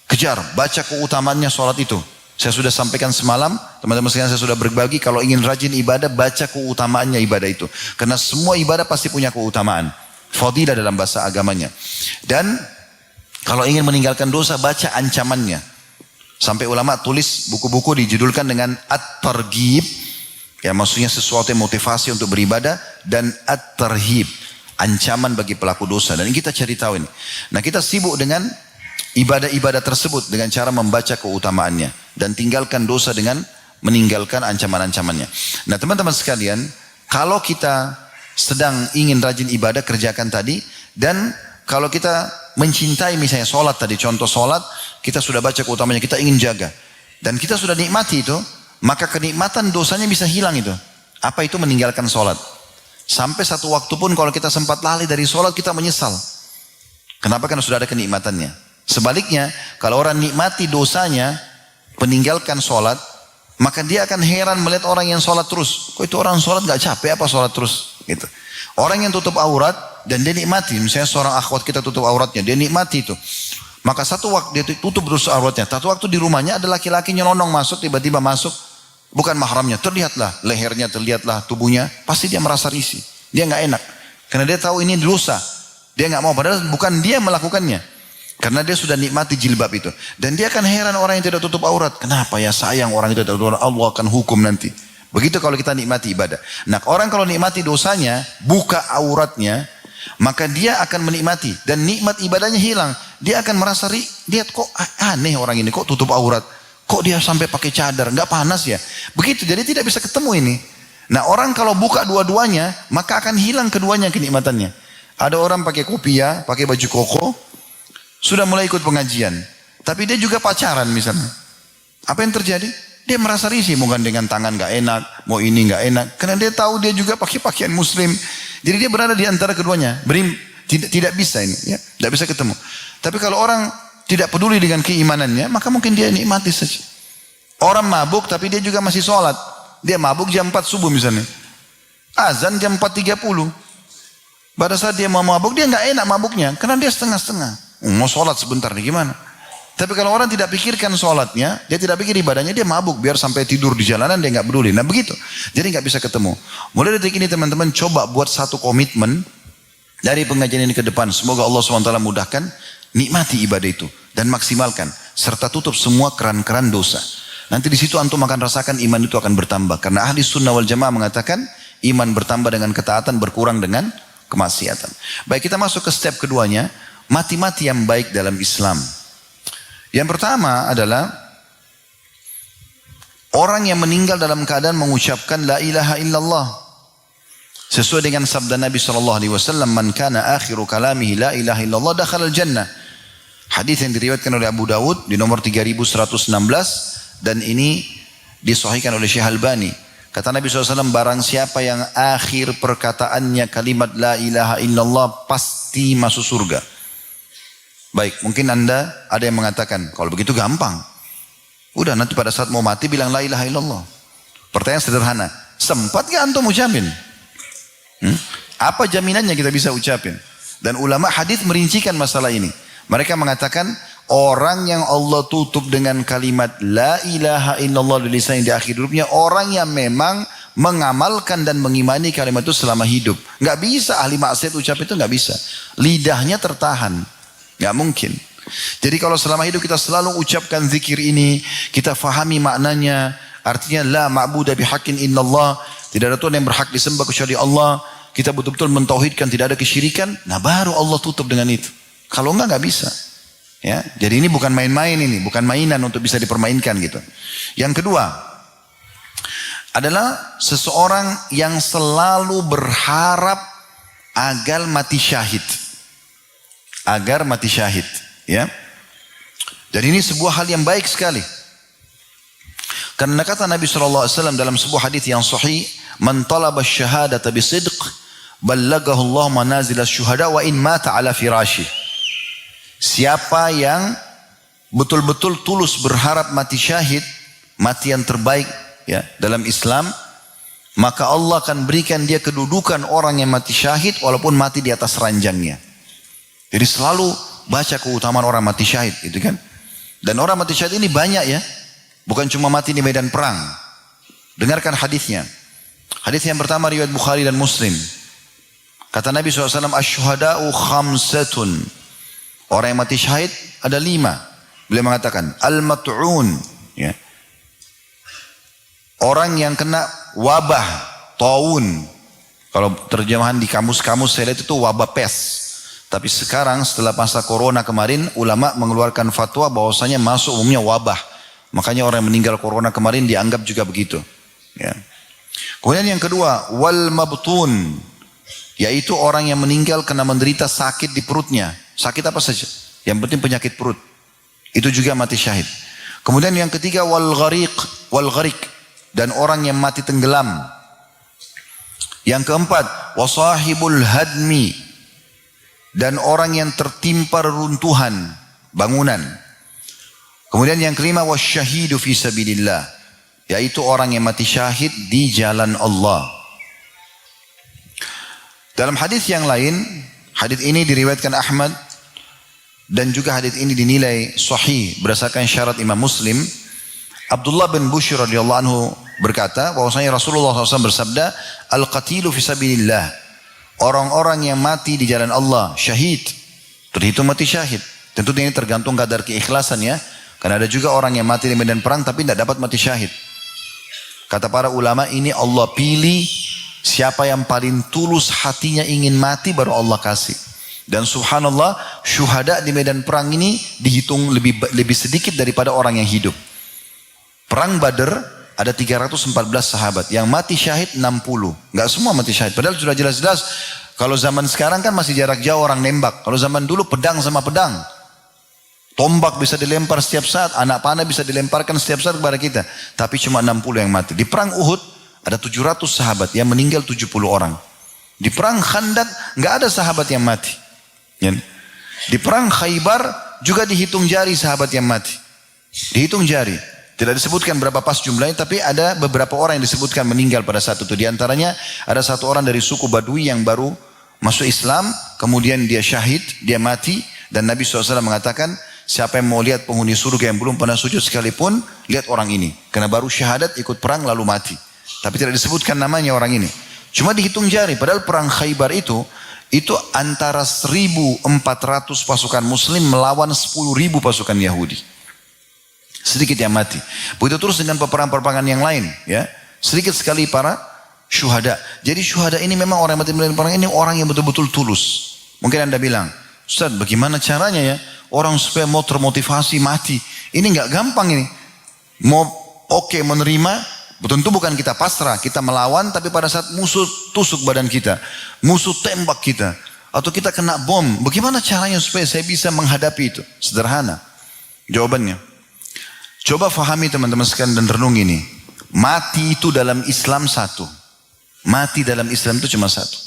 Kejar, baca keutamaannya sholat itu. Saya sudah sampaikan semalam, teman-teman sekalian saya sudah berbagi, kalau ingin rajin ibadah, baca keutamaannya ibadah itu. Karena semua ibadah pasti punya keutamaan. Fadilah dalam bahasa agamanya. Dan kalau ingin meninggalkan dosa, baca ancamannya. Sampai ulama tulis buku-buku dijudulkan dengan At-Targhib. Ya maksudnya sesuatu yang motivasi untuk beribadah. Dan At-Tarhib. Ancaman bagi pelaku dosa. Dan kita cari tahu ini. Nah kita sibuk dengan ibadah-ibadah tersebut. Dengan cara membaca keutamaannya. Dan tinggalkan dosa dengan meninggalkan ancaman-ancamannya. Nah teman-teman sekalian. Kalau kita sedang ingin rajin ibadah, kerjakan tadi. Dan kalau kita mencintai misalnya sholat tadi. Contoh sholat. Kita sudah baca keutamanya. Kita ingin jaga. Dan kita sudah nikmati itu. Maka kenikmatan dosanya bisa hilang itu. Apa itu meninggalkan sholat? Sampai satu waktu pun kalau kita sempat lalai dari sholat kita menyesal. Kenapa? Karena sudah ada kenikmatannya. Sebaliknya kalau orang nikmati dosanya meninggalkan sholat, maka dia akan heran melihat orang yang sholat terus. Kok itu orang sholat gak capek apa sholat terus? Gitu. Orang yang tutup aurat dan dia nikmati. Misalnya seorang akhwat kita tutup auratnya, dia nikmati itu. Maka satu waktu dia tutup terus auratnya. Satu waktu di rumahnya ada laki-laki nyelonong masuk, tiba-tiba masuk. Bukan mahramnya, terlihatlah lehernya, terlihatlah tubuhnya. Pasti dia merasa risih. Dia gak enak. Karena dia tahu ini dosa. Dia gak mau, padahal bukan dia melakukannya. Karena dia sudah nikmati jilbab itu. Dan dia akan heran orang yang tidak tutup aurat. Kenapa ya sayang orang yang tidak tutup aurat. Allah akan hukum nanti. Begitu kalau kita nikmati ibadah. Nah orang kalau nikmati dosanya, buka auratnya, maka dia akan menikmati. Dan nikmat ibadahnya hilang. Dia akan merasa, lihat kok aneh orang ini, kok tutup aurat. Kok dia sampai pakai cadar, nggak panas ya? Begitu, jadi tidak bisa ketemu ini. Nah orang kalau buka dua-duanya, maka akan hilang keduanya kenikmatannya. Ada orang pakai kopiah, pakai baju koko, sudah mulai ikut pengajian. Tapi dia juga pacaran misalnya. Apa yang terjadi? Dia merasa risih, mau gandengan tangan nggak enak, mau ini nggak enak. Karena dia tahu dia juga pakai pakaian muslim. Jadi dia berada di antara keduanya. Tidak bisa ini, ya, tidak bisa ketemu. Tapi kalau orang tidak peduli dengan keimanannya, maka mungkin dia nikmati saja. Orang mabuk tapi dia juga masih sholat. Dia mabuk jam 4 subuh misalnya. Azan jam 4.30. Pada saat dia mau mabuk, dia nggak enak mabuknya. Karena dia setengah-setengah. Mau sholat sebentar nih gimana? Tapi kalau orang tidak pikirkan sholatnya, dia tidak pikir ibadahnya, dia mabuk. Biar sampai tidur di jalanan, dia nggak peduli. Nah begitu. Jadi nggak bisa ketemu. Mulai detik ini teman-teman coba buat satu komitmen dari pengajian ini ke depan. Semoga Allah SWT mudahkan. Nikmati ibadah itu. Dan maksimalkan. Serta tutup semua keran-keran dosa. Nanti di situ antum akan rasakan iman itu akan bertambah. Karena ahli sunnah wal jamaah mengatakan, iman bertambah dengan ketaatan, berkurang dengan kemaksiatan. Baik, kita masuk ke step keduanya. Mati-mati yang baik dalam Islam. Yang pertama adalah orang yang meninggal dalam keadaan mengucapkan la ilaha illallah. Sesuai dengan sabda Nabi SAW, man kana akhiru kalamihi la ilaha illallah dakhala al-jannah. Hadis yang diriwayatkan oleh Abu Dawud di nomor 3116 dan ini disahihkan oleh Syekh Albani. Kata Nabi SAW, barang siapa yang akhir perkataannya kalimat la ilaha illallah pasti masuk surga. Baik, mungkin anda ada yang mengatakan, kalau begitu gampang. Udah nanti pada saat mau mati bilang la ilaha illallah. Pertanyaan sederhana, sempat gak antum ucapin? Apa jaminannya kita bisa ucapin? Dan ulama hadis merincikan masalah ini. Mereka mengatakan, orang yang Allah tutup dengan kalimat la ilaha illallah di lisan di akhir hidupnya, orang yang memang mengamalkan dan mengimani kalimat itu selama hidup. Gak bisa ahli maksiat ucap itu, gak bisa. Lidahnya tertahan. Gak mungkin. Jadi kalau selama hidup kita selalu ucapkan zikir ini, kita fahami maknanya, artinya la ma'budu bihaqqin illallah, tidak ada Tuhan yang berhak disembah kecuali Allah, kita betul-betul mentauhidkan, tidak ada kesyirikan, nah baru Allah tutup dengan itu. Kalau enggak bisa. Ya, jadi ini bukan main-main ini, bukan mainan untuk bisa dipermainkan gitu. Yang kedua adalah seseorang yang selalu berharap agar mati syahid. Agar mati syahid, ya. Dan ini sebuah hal yang baik sekali. Karena kata Nabi SAW dalam sebuah hadis yang sahih, man talaba syahadata bisidq ballagahu Allah manazil asy-syuhada wa in mata ala firashi. Siapa yang betul-betul tulus berharap mati syahid, mati yang terbaik ya dalam Islam, maka Allah akan berikan dia kedudukan orang yang mati syahid walaupun mati di atas ranjangnya. Jadi selalu baca keutamaan orang mati syahid, gitu kan? Dan orang mati syahid ini banyak ya, bukan cuma mati di medan perang. Dengarkan hadisnya. Hadis yang pertama riwayat Bukhari dan Muslim. Kata Nabi SAW, asyuhada'u khamsatun. Orang yang mati syahid ada 5. Beliau mengatakan, al-mat'un. Ya. Orang yang kena wabah, taun. Kalau terjemahan di kamus-kamus saya lihat itu wabah pes. Tapi sekarang setelah masa corona kemarin, ulama mengeluarkan fatwa bahwasanya masuk umumnya wabah. Makanya orang yang meninggal corona kemarin dianggap juga begitu. Ya. Kemudian yang kedua, wal mabtun. Yaitu orang yang meninggal karena menderita sakit di perutnya. Sakit apa saja. Yang penting penyakit perut. Itu juga mati syahid. Kemudian yang ketiga, wal gharik. Dan orang yang mati tenggelam. Yang keempat, wasahibul hadmi. Dan orang yang tertimpa reruntuhan bangunan. Kemudian yang kelima, wasyahidu fi sabilillah, yaitu orang yang mati syahid di jalan Allah. Dalam hadis yang lain, hadis ini diriwayatkan Ahmad dan juga hadis ini dinilai sahih berdasarkan syarat Imam Muslim. Abdullah bin Bushr radhiyallahu anhu berkata bahwasanya Rasulullah SAW bersabda, al-qatilu fi sabilillah. Orang-orang yang mati di jalan Allah, syahid, terhitung mati syahid. Tentu ini tergantung kadar keikhlasan ya. Karena ada juga orang yang mati di medan perang tapi tidak dapat mati syahid. Kata para ulama, ini Allah pilih siapa yang paling tulus hatinya ingin mati baru Allah kasih. Dan subhanallah, syuhada di medan perang ini dihitung lebih sedikit daripada orang yang hidup. Perang Badar ada 314 sahabat, yang mati syahid 60. Enggak semua mati syahid. Padahal sudah jelas-jelas kalau zaman sekarang kan masih jarak jauh orang nembak. Kalau zaman dulu pedang sama pedang. Tombak bisa dilempar setiap saat, anak panah bisa dilemparkan setiap saat kepada kita. Tapi cuma 60 yang mati. Di perang Uhud ada 700 sahabat, yang meninggal 70 orang. Di perang Khandak nggak ada sahabat yang mati. Ya. Di perang Khaybar juga dihitung jari sahabat yang mati. Dihitung jari. Tidak disebutkan berapa pas jumlahnya, tapi ada beberapa orang yang disebutkan meninggal pada saat itu. Di antaranya ada satu orang dari suku Badui yang baru masuk Islam, kemudian dia syahid, dia mati, dan Nabi SAW mengatakan, siapa yang mau lihat penghuni surga yang belum pernah sujud sekalipun, lihat orang ini. Karena baru syahadat, ikut perang, lalu mati. Tapi tidak disebutkan namanya orang ini. Cuma dihitung jari, padahal perang Khaybar itu antara 1.400 pasukan muslim melawan 10.000 pasukan Yahudi. Sedikit yang mati. Begitu terus dengan peperangan-peperangan yang lain, ya. Sedikit sekali para syuhada. Jadi syuhada ini memang orang yang mati dalam perang ini orang yang betul-betul tulus. Mungkin Anda bilang, Ustaz, bagaimana caranya ya orang supaya mau termotivasi mati? Ini nggak gampang ini. Mau menerima, tentu bukan kita pasrah, kita melawan, tapi pada saat musuh tusuk badan kita, musuh tembak kita, atau kita kena bom, bagaimana caranya supaya saya bisa menghadapi itu? Sederhana. Jawabannya, coba fahami teman-teman sekalian dan renung ini. Mati itu dalam Islam satu. Mati dalam Islam itu cuma satu.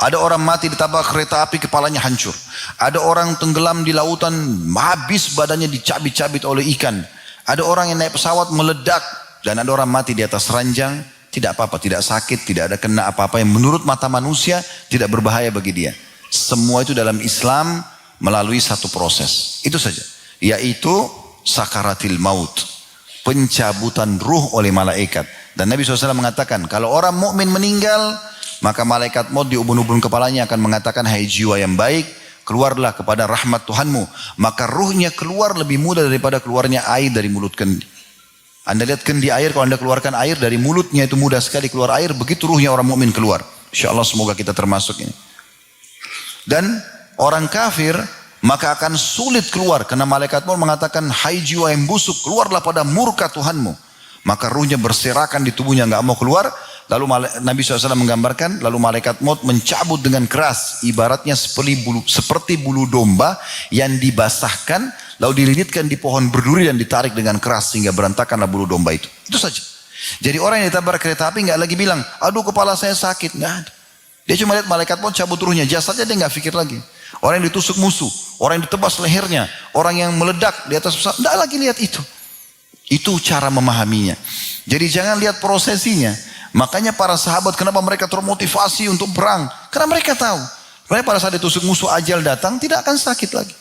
Ada orang mati ditabrak kereta api, kepalanya hancur. Ada orang tenggelam di lautan, habis badannya dicabit-cabit oleh ikan. Ada orang yang naik pesawat meledak. Dan ada orang mati di atas ranjang, tidak apa-apa, tidak sakit, tidak ada kena apa-apa yang menurut mata manusia tidak berbahaya bagi dia. Semua itu dalam Islam melalui satu proses. Itu saja. Yaitu sakaratil maut, pencabutan ruh oleh malaikat. Dan Nabi SAW mengatakan, kalau orang mukmin meninggal, maka malaikat maut di ubun-ubun kepalanya akan mengatakan, hai jiwa yang baik, keluarlah kepada rahmat Tuhanmu. Maka ruhnya keluar lebih mudah daripada keluarnya air dari mulut kendi. Anda lihat kendi air, kalau Anda keluarkan air dari mulutnya itu mudah sekali keluar air, begitu ruhnya orang mukmin keluar. InsyaAllah semoga kita termasuk ini. Dan orang kafir maka akan sulit keluar, karena malaikat maut mengatakan, hai jiwa yang busuk, keluarlah pada murka Tuhanmu. Maka ruhnya berserakan di tubuhnya, nggak mau keluar. Lalu Nabi SAW menggambarkan, lalu malaikat maut mencabut dengan keras, ibaratnya seperti bulu domba yang dibasahkan, lalu dililitkan di pohon berduri dan ditarik dengan keras sehingga berantakanlah bulu domba itu. Itu saja. Jadi orang yang ditabrak kereta api nggak lagi bilang, aduh kepala saya sakit, nggak ada. Dia cuma lihat malaikat maut cabut ruhnya, jasadnya dia nggak pikir lagi. Orang yang ditusuk musuh, orang yang ditebas lehernya, orang yang meledak di atas pesawat, tidak lagi lihat itu. Itu cara memahaminya. Jadi jangan lihat prosesinya. Makanya para sahabat kenapa mereka termotivasi untuk perang? Karena mereka tahu. Mereka pada saat ditusuk musuh ajal datang tidak akan sakit lagi.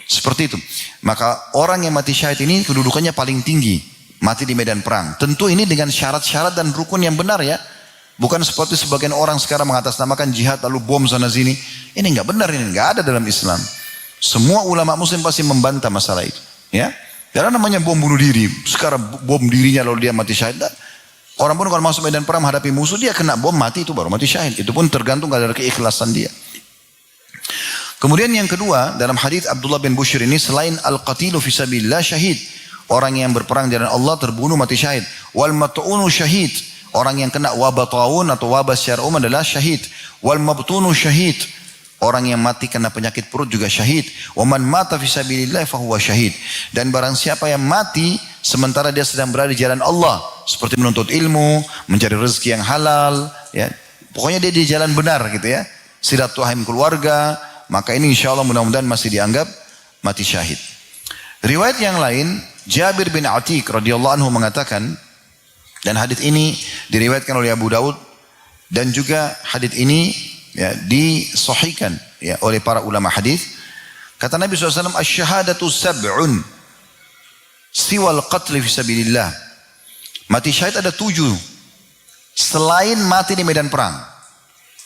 Seperti itu. Maka orang yang mati syahid ini kedudukannya paling tinggi. Mati di medan perang. Tentu ini dengan syarat-syarat dan rukun yang benar ya. Bukan seperti sebagian orang sekarang mengatasnamakan jihad lalu bom sana sini. Ini enggak benar, ini enggak ada dalam Islam. Semua ulama muslim pasti membantah masalah itu, ya. Karena namanya bom bunuh diri. Sekarang bom dirinya lalu dia mati syahid. Orang pun kalau masuk medan perang menghadapi musuh, dia kena bom mati itu baru mati syahid. Itu pun tergantung dari keikhlasan dia. Kemudian yang kedua, dalam hadis Abdullah bin Bushr ini, selain al-qatilu fi sabilillah syahid, orang yang berperang di jalan Allah terbunuh mati syahid. Wal mat'unu syahid, orang yang kena wabah taun atau wabah secara umum adalah syahid. Wal mabtunu syahid, orang yang mati kena penyakit perut juga syahid. Wa man mata fi sabilillah fahuwa syahid. Dan barang siapa yang mati sementara dia sedang berada di jalan Allah, seperti menuntut ilmu, mencari rezeki yang halal, ya. Pokoknya dia di jalan benar gitu ya. Silaturahim keluarga, maka ini insyaallah mudah-mudahan masih dianggap mati syahid. Riwayat yang lain, Jabir bin Atiq radhiyallahu anhu mengatakan, dan hadits ini diriwayatkan oleh Abu Daud, dan juga hadits ini ya, disahihkan ya, oleh para ulama hadis. Kata Nabi SAW, asyhadatu sab'un siwal qatli fi sabilillah. Mati syahid ada 7 selain mati di medan perang.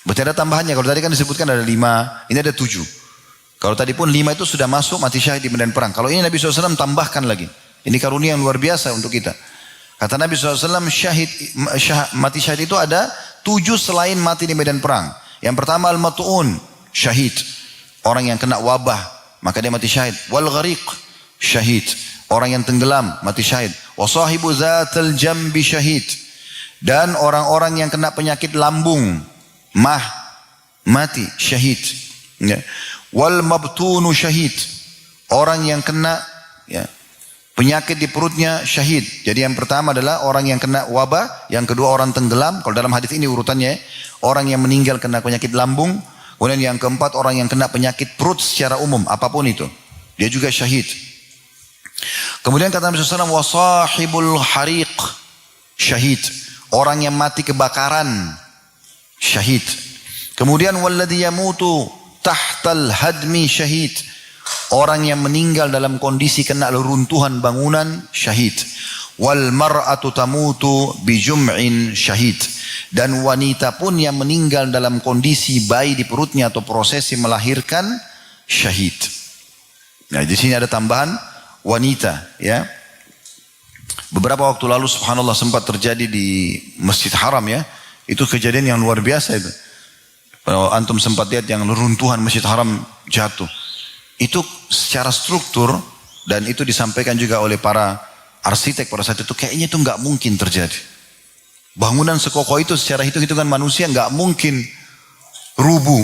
Berarti ada tambahannya. Kalau tadi kan disebutkan ada 5, ini ada 7. Kalau tadi pun 5 itu sudah masuk mati syahid di medan perang. Kalau ini Nabi SAW tambahkan lagi. Ini karunia yang luar biasa untuk kita. Kata Nabi SAW, mati syahid itu ada 7 selain mati di medan perang. Yang pertama al-mat'un, syahid. Orang yang kena wabah, maka dia mati syahid. Wal ghariq, syahid. Orang yang tenggelam, mati syahid. Wa sahibu zatal jambi syahid. Dan orang-orang yang kena penyakit lambung, mati syahid. Ya. Wal mabtunu syahid. Orang yang kena ya, Penyakit di perutnya syahid. Jadi yang pertama adalah orang yang kena wabah, yang kedua orang tenggelam. Kalau dalam hadis ini urutannya, orang yang meninggal kena penyakit lambung. Kemudian yang keempat orang yang kena penyakit perut secara umum, apapun itu. Dia juga syahid. Kemudian kata Nabi SAW, wasahibul hariq, syahid. Orang yang mati kebakaran, syahid. Kemudian walladhi yamutu tahtal hadmi, syahid. Orang yang meninggal dalam kondisi kena reruntuhan bangunan, syahid. Wal mar'atu tamutu bijum'in, syahid. Dan wanita pun yang meninggal dalam kondisi bayi di perutnya atau prosesi melahirkan, syahid. Nah, di sini ada tambahan wanita, ya. Beberapa waktu lalu subhanallah sempat terjadi di Masjid Haram, ya. Itu kejadian yang luar biasa itu. Kalau antum sempat lihat yang reruntuhan Masjid Haram jatuh. Itu secara struktur, dan itu disampaikan juga oleh para arsitek pada saat itu, kayaknya itu nggak mungkin terjadi. Bangunan sekokoh itu secara hitung-hitungan manusia nggak mungkin rubuh,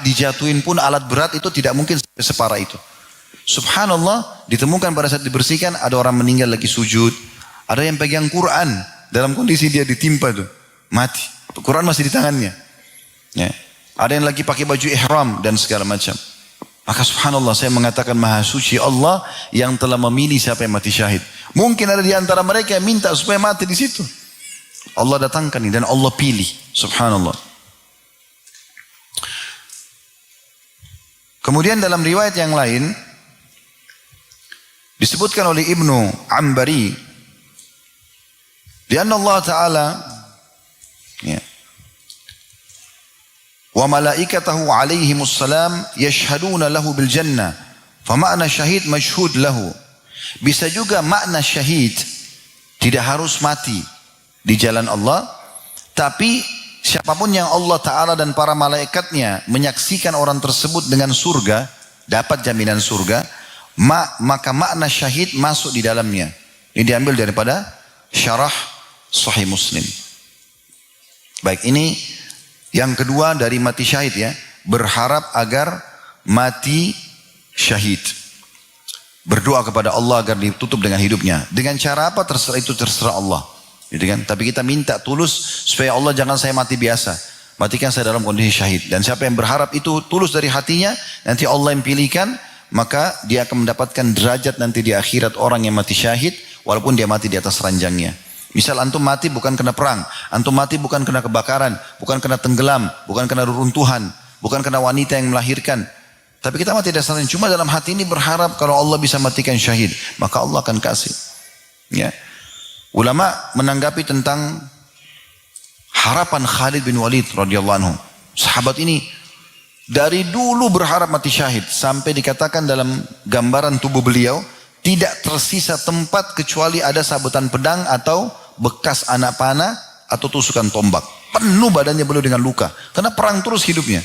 dijatuhin pun alat berat itu tidak mungkin separah itu. Subhanallah, ditemukan pada saat dibersihkan ada orang meninggal lagi sujud, ada yang pegang Quran dalam kondisi dia ditimpa tuh, mati. Quran masih di tangannya. Ya. Ada yang lagi pakai baju ihram dan segala macam. Maka subhanallah, saya mengatakan maha suci Allah yang telah memilih siapa yang mati syahid. Mungkin ada di antara mereka yang minta supaya mati di situ. Allah datangkan ini dan Allah pilih. Subhanallah. Kemudian dalam riwayat yang lain disebutkan oleh Ibnu Ambari, di anna Allah Ta'ala, ya, wa malaikatahu alaihimus salam yashhaduna lahu bil jannah, fa makna syahid mashhud lahu. Bisa juga makna syahid tidak harus mati di jalan Allah, tapi siapapun yang Allah Ta'ala dan para malaikatnya menyaksikan orang tersebut dengan surga, dapat jaminan surga, maka makna syahid masuk di dalamnya. Ini diambil daripada syarah Sahih Muslim. Baik, ini yang kedua dari mati syahid, ya. Berharap agar mati syahid. Berdoa kepada Allah agar ditutup dengan hidupnya. Dengan cara apa terserah, itu terserah Allah. Gitu kan? Tapi kita minta tulus supaya Allah jangan saya mati biasa. Matikan saya dalam kondisi syahid. Dan siapa yang berharap itu tulus dari hatinya, nanti Allah yang pilihkan, maka dia akan mendapatkan derajat nanti di akhirat orang yang mati syahid, walaupun dia mati di atas ranjangnya. Misal antum mati bukan kena perang, antum mati bukan kena kebakaran, bukan kena tenggelam, bukan kena reruntuhan, bukan kena wanita yang melahirkan. Tapi kita mati dasarnya cuma dalam hati ini berharap kalau Allah bisa matikan syahid, maka Allah akan kasih. Ya. Ulama menanggapi tentang harapan Khalid bin Walid radhiyallahu anhu. Sahabat ini dari dulu berharap mati syahid, sampai dikatakan dalam gambaran tubuh beliau tidak tersisa tempat kecuali ada sabetan pedang atau bekas anak panah atau tusukan tombak. Penuh badannya beliau dengan luka. Karena perang terus hidupnya.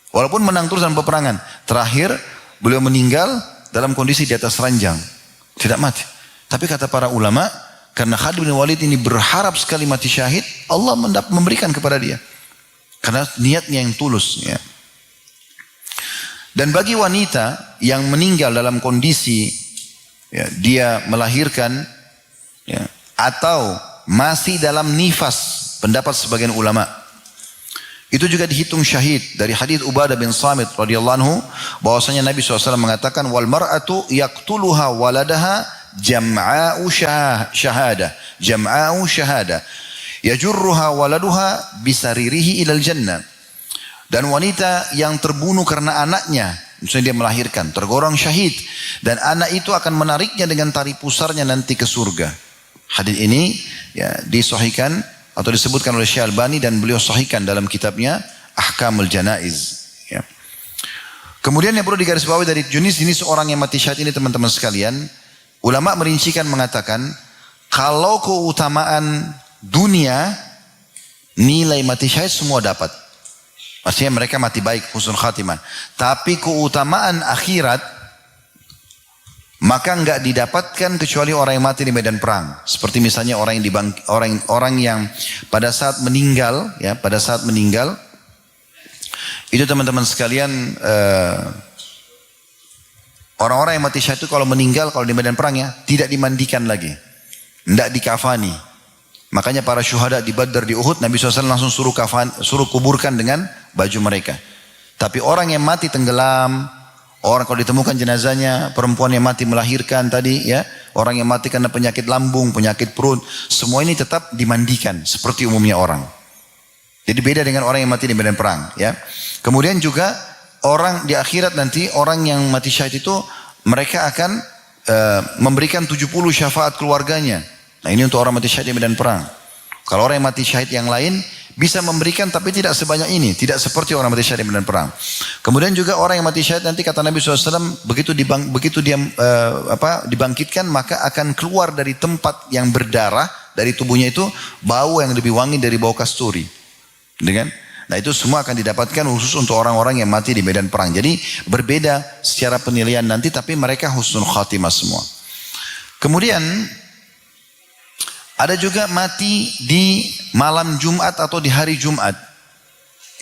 Walaupun menang terus dalam peperangan. Terakhir beliau meninggal dalam kondisi di atas ranjang. Tidak mati. Tapi kata para ulama, karena Khalid bin Walid ini berharap sekali mati syahid, Allah memberikan kepada dia. Karena niatnya yang tulus. Ya. Dan bagi wanita yang meninggal dalam kondisi, ya, dia melahirkan, ya, atau masih dalam nifas, pendapat sebagian ulama, itu juga dihitung syahid. Dari hadits Ubadah bin Samit radhiyallahu anhu, bahwasanya Nabi SAW mengatakan, wal mar'atu yaqtuluha waladaha jam'a'u syahada, jam'a'u syahada, yajurruha waladuha bisaririhi ilal jannah. Dan wanita yang terbunuh karena anaknya, misalnya dia melahirkan, tergolong syahid, dan anak itu akan menariknya dengan tari pusarnya nanti ke surga. Hadis ini, ya, disahihkan atau disebutkan oleh Syekh Albani dan beliau sahihkan dalam kitabnya Ahkamul Janaiz. Ya. Kemudian yang perlu digarisbawahi dari jenis-jenis orang yang mati syahid ini, teman-teman sekalian, ulama merincikan mengatakan, kalau keutamaan dunia, nilai mati syahid semua dapat. Maksudnya mereka mati baik, husnul khatimah. Tapi keutamaan akhirat, maka enggak didapatkan kecuali orang yang mati di medan perang. Seperti misalnya orang yang pada saat meninggal, ya, pada saat meninggal, itu teman-teman sekalian, Orang-orang yang mati syahid itu kalau meninggal, kalau di medan perang ya, tidak dimandikan lagi. Tidak dikafani. Makanya para syuhada di Badar, di Uhud, Nabi SAW langsung suruh kuburkan dengan baju mereka. Tapi orang yang mati tenggelam, orang kalau ditemukan jenazahnya, perempuan yang mati melahirkan tadi ya, orang yang mati karena penyakit lambung, penyakit perut, semua ini tetap dimandikan seperti umumnya orang. Jadi beda dengan orang yang mati di medan perang ya. Kemudian juga orang di akhirat nanti, orang yang mati syahid itu mereka akan memberikan 70 syafaat keluarganya. Nah ini untuk orang mati syahid di medan perang. Kalau orang yang mati syahid yang lain bisa memberikan tapi tidak sebanyak ini, tidak seperti orang mati syahid di medan perang. Kemudian juga orang yang mati syahid nanti kata Nabi SAW begitu dia dibangkitkan maka akan keluar dari tempat yang berdarah dari tubuhnya itu bau yang lebih wangi dari bau kasturi. Dengan nah itu semua akan didapatkan khusus untuk orang-orang yang mati di medan perang. Jadi berbeda secara penilaian nanti tapi mereka husnul khatimah semua. Kemudian ada juga mati di malam Jumat atau di hari Jumat.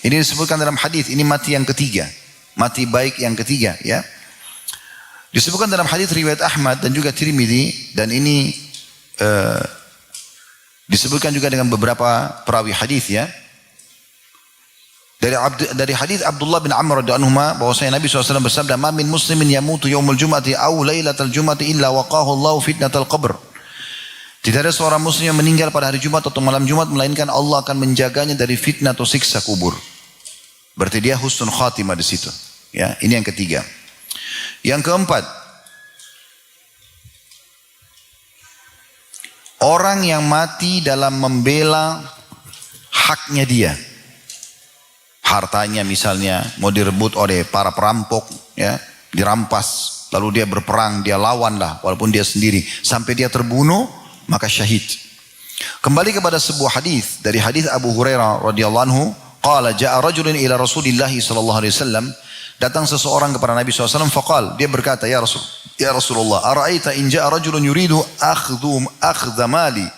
Ini disebutkan dalam hadis, ini mati yang ketiga. Mati baik yang ketiga ya. Disebutkan dalam hadis riwayat Ahmad dan juga Tirmidzi dan ini disebutkan juga dengan beberapa perawi hadis ya. Dari hadis Abdullah bin Amr radhiyallahu anhu bahwasanya Nabi SAW bersabda, "Ma min muslimin yamutu yaumul jum'ati aw lailatal jum'ati illa waqahu Allahu fitnatal qabr." Tidak ada seorang muslim yang meninggal pada hari Jumat atau malam Jumat melainkan Allah akan menjaganya dari fitnah atau siksa kubur. Berarti dia husnul khatimah di situ. Ya, ini yang ketiga. Yang keempat, orang yang mati dalam membela haknya dia. Hartanya misalnya mau direbut oleh para perampok, ya, dirampas, lalu dia berperang, dia lawan lah, walaupun dia sendiri, sampai dia terbunuh, maka syahid. Kembali kepada sebuah hadis dari hadis Abu Hurairah radhiyallahu anhu, qala ja'a rajulun ila Rasulillah sallallahu alaihi wasallam, datang seseorang kepada Nabi SAW, faqal, dia berkata, ya Rasulullah, ara'aita in ja'a rajulun yuridu akhdha mali.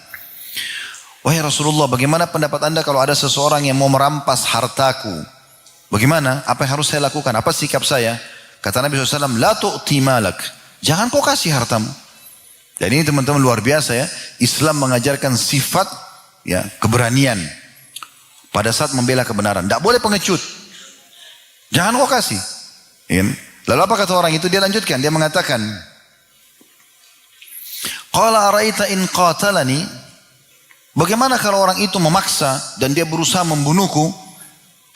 Wahai Rasulullah, bagaimana pendapat anda kalau ada seseorang yang mau merampas hartaku? Bagaimana? Apa yang harus saya lakukan? Apa sikap saya? Kata Nabi SAW, la tu'ti malak. Jangan kau kasih hartamu. Dan ini teman-teman luar biasa ya. Islam mengajarkan sifat ya keberanian pada saat membela kebenaran. Tidak boleh pengecut. Jangan kau kasih. Lalu apa kata orang itu? Dia lanjutkan. Dia mengatakan, qala araita in qatalani. Bagaimana kalau orang itu memaksa dan dia berusaha membunuhku?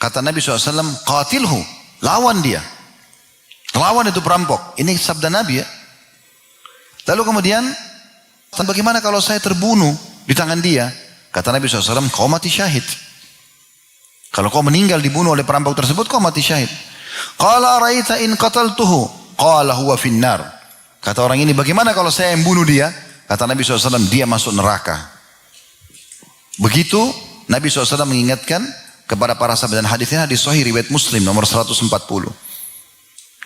Kata Nabi SAW, qatilhu, lawan dia. Lawan itu perampok. Ini sabda Nabi ya. Lalu kemudian, bagaimana kalau saya terbunuh di tangan dia? Kata Nabi SAW, kau mati syahid. Kalau kau meninggal dibunuh oleh perampok tersebut, kau mati syahid. Qala araita in qataltuhu, qala huwa finnar. Kata orang ini, bagaimana kalau saya yang bunuh dia? Kata Nabi SAW, dia masuk neraka. Begitu Nabi SAW mengingatkan kepada para sahabat, dan hadisnya hadis sahih riwayat Muslim nomor 140.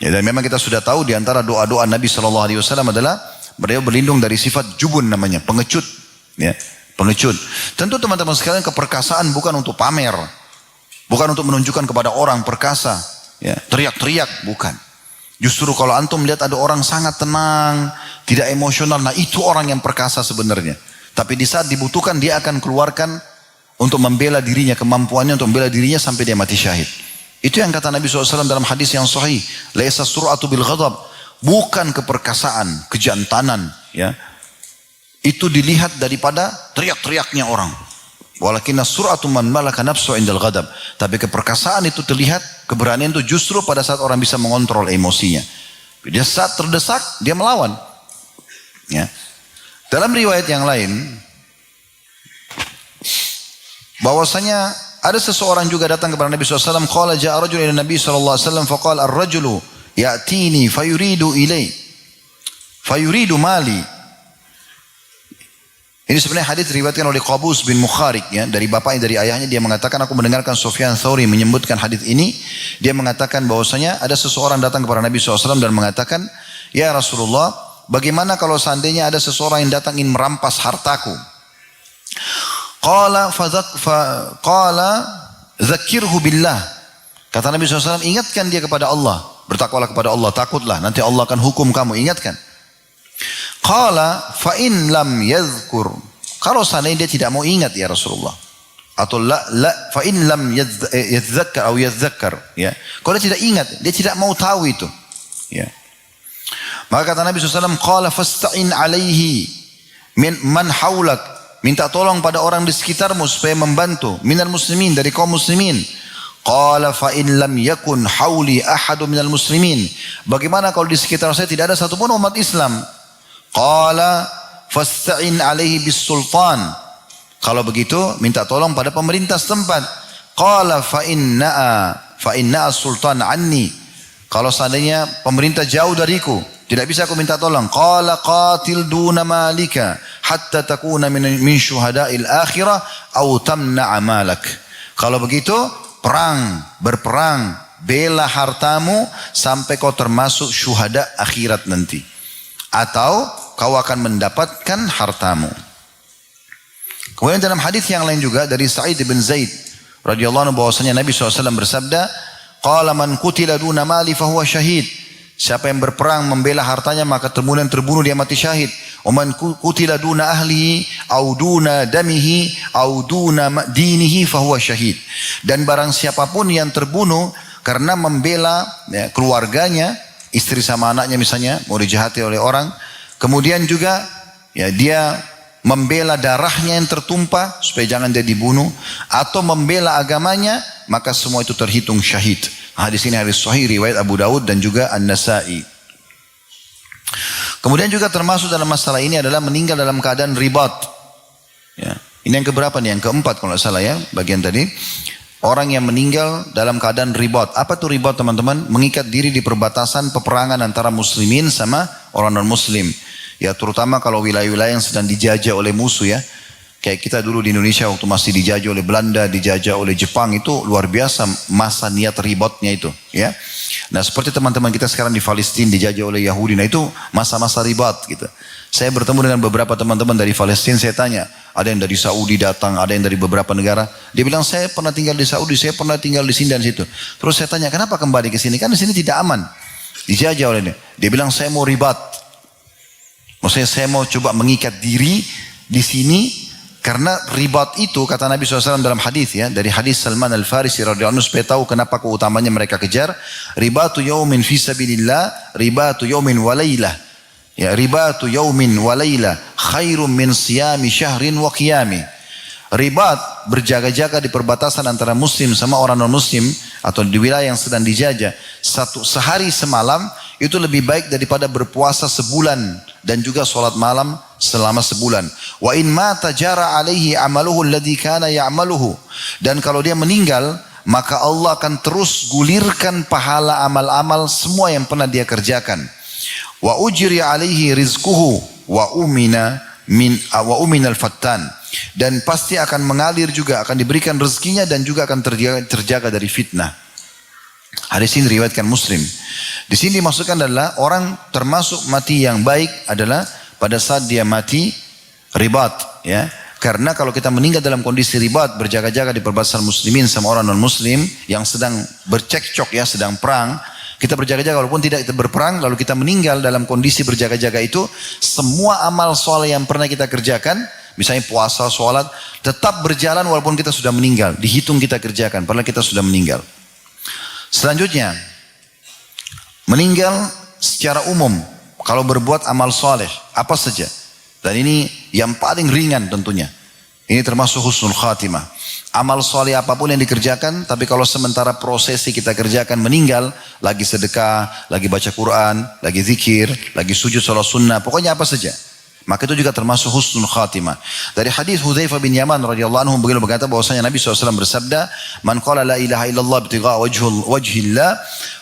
Ya, dan memang kita sudah tahu di antara doa-doa Nabi SAW adalah beliau berlindung dari sifat jubun namanya, pengecut. Ya, pengecut. Tentu teman-teman sekalian, keperkasaan bukan untuk pamer, bukan untuk menunjukkan kepada orang perkasa, ya, teriak-teriak, bukan. Justru kalau antum melihat ada orang sangat tenang, tidak emosional, nah itu orang yang perkasa sebenarnya. Tapi di saat dibutuhkan dia akan keluarkan untuk membela dirinya, kemampuannya untuk membela dirinya sampai dia mati syahid. Itu yang kata Nabi SAW dalam hadis yang sahih. Laisa sur'atu bil ghadab. Bukan keperkasaan, kejantanan. Ya. Itu dilihat daripada teriak-teriaknya orang. Walakinna sur'atu man malaka nafsu indal ghadab. Tapi keperkasaan itu terlihat, keberanian itu justru pada saat orang bisa mengontrol emosinya. Dia saat terdesak, dia melawan. Ya. Dalam riwayat yang lain, bahwasanya ada seseorang juga datang kepada Nabi SAW. Qala ja'a rajul ila Nabi SAW faqala ar-rajulu ya'tini fayuridu ilai fayuridu mali. Ini sebenarnya hadis diriwayatkan oleh Qabus bin Mukharik ya, dari bapaknya, dari ayahnya. Dia mengatakan, aku mendengarkan Sufyan Tsauri menyebutkan hadis ini. Dia mengatakan bahwasanya ada seseorang datang kepada Nabi SAW dan mengatakan, ya Rasulullah, bagaimana kalau seandainya ada seseorang yang datang ingin merampas hartaku? Qala zakirhu billah. Kata Nabi SAW, ingatkan dia kepada Allah. bertakwalah kepada Allah, takutlah, nanti Allah akan hukum kamu, ingatkan. Qala fa in lam yadhkur, kalau seandainya dia tidak mau ingat ya Rasulullah, atau fa in lam yadzakkar atau yadzakkar, ya, kalau dia tidak ingat, dia tidak mau tahu itu, ya, maka kata Nabi SAW, qala fasta'in alaihi min man haulak, minta tolong pada orang di sekitarmu supaya membantu, minal muslimin, dari kaum muslimin. Qala fa in lam yakun hauli ahadun minal muslimin, bagaimana kalau di sekitar saya tidak ada satupun umat Islam? Qala fasta'in alaihi bis sultan, kalau begitu minta tolong pada pemerintah setempat. Qala fa inna sultan anni, kalau seandainya pemerintah jauh dariku, tidak bisa aku minta tolong. Qala qatil duna malika hatta takuna min syuhada'il akhirah au tamna'a malak, kalau begitu berperang, bela hartamu sampai kau termasuk syuhada akhirat nanti, atau kau akan mendapatkan hartamu. Kemudian dalam hadis yang lain juga dari Sa'id bin Zaid radhiyallahu anhu bahwasanya Nabi SAW bersabda, qala man qutila duna mali fahuwa syahid, siapa yang berperang membela hartanya maka kemudian terbunuh dia mati syahid. Waman qutila duna ahlihi au duna damihi au duna dinihi fahuwa syahid, dan barang siapapun yang terbunuh karena membela ya, keluarganya, istri sama anaknya misalnya mau dijahati oleh orang, kemudian juga ya dia membela darahnya yang tertumpah supaya jangan dia dibunuh, atau membela agamanya, maka semua itu terhitung syahid. Hadis ini hadis sahih riwayat Abu Dawud dan juga An-Nasai. Kemudian juga termasuk dalam masalah ini adalah meninggal dalam keadaan ribat. Ya. Ini yang keberapa nih? Yang keempat kalau tidak salah ya, bagian tadi. Orang yang meninggal dalam keadaan ribat. Apa itu ribat teman-teman? Mengikat diri di perbatasan peperangan antara muslimin sama orang non-muslim. Ya terutama kalau wilayah-wilayah yang sedang dijajah oleh musuh ya. Kayak kita dulu di Indonesia waktu masih dijajah oleh Belanda, dijajah oleh Jepang, itu luar biasa masa niat ribatnya itu. Ya. Nah seperti teman-teman kita sekarang di Palestina dijajah oleh Yahudi, nah itu masa-masa ribat gitu. Saya bertemu dengan beberapa teman-teman dari Palestina, saya tanya, ada yang dari Saudi datang, ada yang dari beberapa negara. Dia bilang saya pernah tinggal di Saudi, saya pernah tinggal di sini dan situ. Terus saya tanya, kenapa kembali ke sini? Kan di sini tidak aman, dijajah oleh dia. Dia bilang saya mau ribat, maksudnya saya mau coba mengikat diri di sini. Karena ribat itu kata Nabi SAW dalam hadis ya, dari hadis Salman Al-Farisi radhiyallahu anhu, supaya tahu kenapa keutamanya mereka kejar. Ribatu yaumin fi sabilillah, ribatu yaumin walailah. Ya, ribatu yaumin walailah khairum min siyami syahrin wa qiyami. Ribat berjaga-jaga di perbatasan antara muslim sama orang non-muslim atau di wilayah yang sedang dijajah, sehari semalam itu lebih baik daripada berpuasa sebulan dan juga sholat malam selama sebulan. Wa in mata jara alaihi amaluhu alladhi kana ya'maluhu, dan kalau dia meninggal maka Allah akan terus gulirkan pahala amal-amal semua yang pernah dia kerjakan. Wa ujri alaihi rizquhu wa umina al-fattan, dan pasti akan mengalir juga, akan diberikan rezekinya dan juga akan terjaga dari fitnah. Hadis ini diriwayatkan Muslim. Di sini dimaksudkan adalah orang termasuk mati yang baik adalah pada saat dia mati ribat ya. Karena kalau kita meninggal dalam kondisi ribat, berjaga-jaga di perbatasan muslimin sama orang non muslim yang sedang bercekcok ya, sedang perang, kita berjaga-jaga walaupun tidak kita berperang, lalu kita meninggal dalam kondisi berjaga-jaga itu, semua amal soleh yang pernah kita kerjakan, misalnya puasa, sholat, tetap berjalan walaupun kita sudah meninggal, dihitung kita kerjakan padahal kita sudah meninggal. Selanjutnya, meninggal secara umum kalau berbuat amal soleh apa saja, dan ini yang paling ringan tentunya, ini termasuk husnul khatimah. Amal soleh apapun yang dikerjakan, tapi kalau sementara prosesi kita kerjakan meninggal, lagi sedekah, lagi baca Quran, lagi zikir, lagi sujud salat sunnah, pokoknya apa saja, maka itu juga termasuk husnul khatimah. Dari hadis Hudzaifah bin Yaman radhiyallahu anhu beliau berkata bahwasanya Nabi SAW bersabda, "Man qala la ilaha illallah ibtigha wajhillah,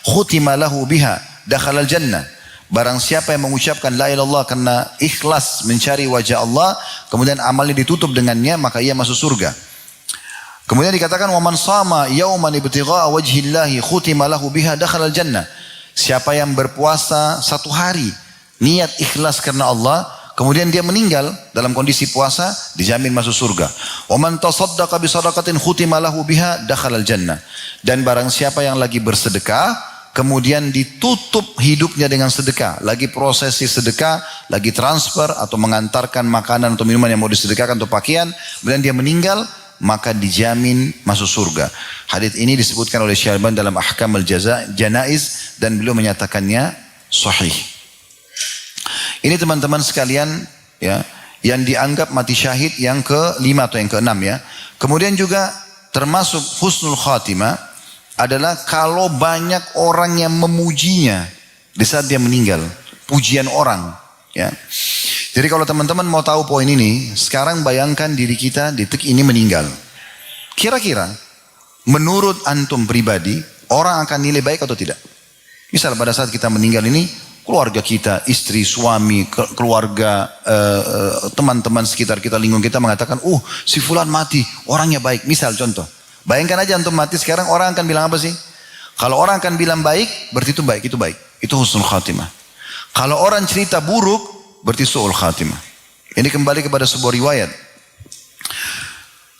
khutima lahu biha, dakhala al-jannah." Barang siapa yang mengucapkan la ilaha illallah karena ikhlas mencari wajah Allah, kemudian amalnya ditutup dengannya, maka ia masuk surga. Kemudian dikatakan, "Wa man shama yauman ibtigha wajhillahi, khutima lahu biha, dakhala al-jannah." Siapa yang berpuasa satu hari niat ikhlas karena Allah, kemudian dia meninggal dalam kondisi puasa, dijamin masuk surga. Wa man tasaddaqa bi shadaqatin khutima lahu biha dakhala al-jannah. Dan barang siapa yang lagi bersedekah, kemudian ditutup hidupnya dengan sedekah, lagi prosesi sedekah, lagi transfer atau mengantarkan makanan atau minuman yang mau disedekahkan atau pakaian, kemudian dia meninggal, maka dijamin masuk surga. Hadits ini disebutkan oleh Syalban dalam Ahkam al-Janaiz dan beliau menyatakannya sahih. Ini teman-teman sekalian ya, yang dianggap mati syahid yang ke-5 atau yang ke-6 ya. Kemudian juga termasuk husnul khatimah adalah kalau banyak orang yang memujinya di saat dia meninggal, pujian orang ya. Jadi kalau teman-teman mau tahu poin ini, sekarang bayangkan diri kita di detik ini meninggal. Kira-kira menurut antum pribadi, orang akan nilai baik atau tidak? Misal pada saat kita meninggal ini, keluarga kita, istri, suami, keluarga, teman-teman sekitar kita, lingkungan kita mengatakan, si fulan mati, orangnya baik. Misal contoh, bayangkan aja antum mati sekarang, orang akan bilang apa sih? Kalau orang akan bilang baik, berarti itu baik, itu baik. Itu husnul khatimah. Kalau orang cerita buruk, berarti su'ul khatimah. Ini kembali kepada sebuah riwayat.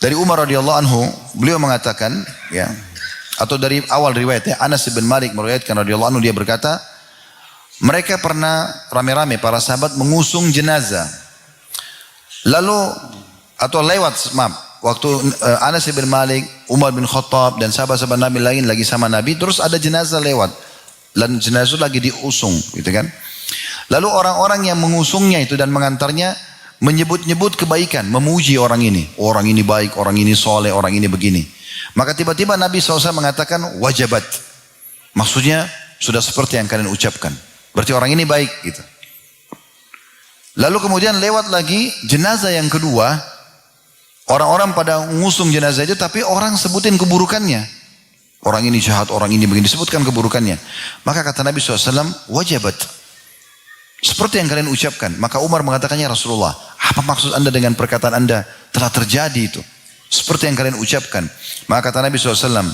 Dari Umar radhiyallahu anhu, beliau mengatakan, ya, atau dari awal riwayatnya, Anas bin Malik meriwayatkan radhiyallahu anhu, dia berkata, mereka pernah rame-rame para sahabat mengusung jenazah. Lalu, atau lewat, waktu Anas bin Malik, Umar bin Khattab, dan sahabat-sahabat Nabi lain lagi sama Nabi, terus ada jenazah lewat. Dan jenazah lagi diusung, gitu kan. Lalu orang-orang yang mengusungnya itu dan mengantarnya menyebut-nyebut kebaikan, memuji orang ini. Orang ini baik, orang ini soleh, orang ini begini. Maka tiba-tiba Nabi SAW mengatakan wajabat. Maksudnya sudah seperti yang kalian ucapkan. Berarti orang ini baik gitu. Lalu kemudian lewat lagi jenazah yang kedua. Orang-orang pada mengusung jenazah itu tapi orang sebutin keburukannya. Orang ini jahat, orang ini begini, disebutkan keburukannya. Maka kata Nabi SAW, wajabat. Seperti yang kalian ucapkan. Maka Umar mengatakannya, Rasulullah, apa maksud anda dengan perkataan anda? Telah terjadi itu. Seperti yang kalian ucapkan. Maka kata Nabi SAW,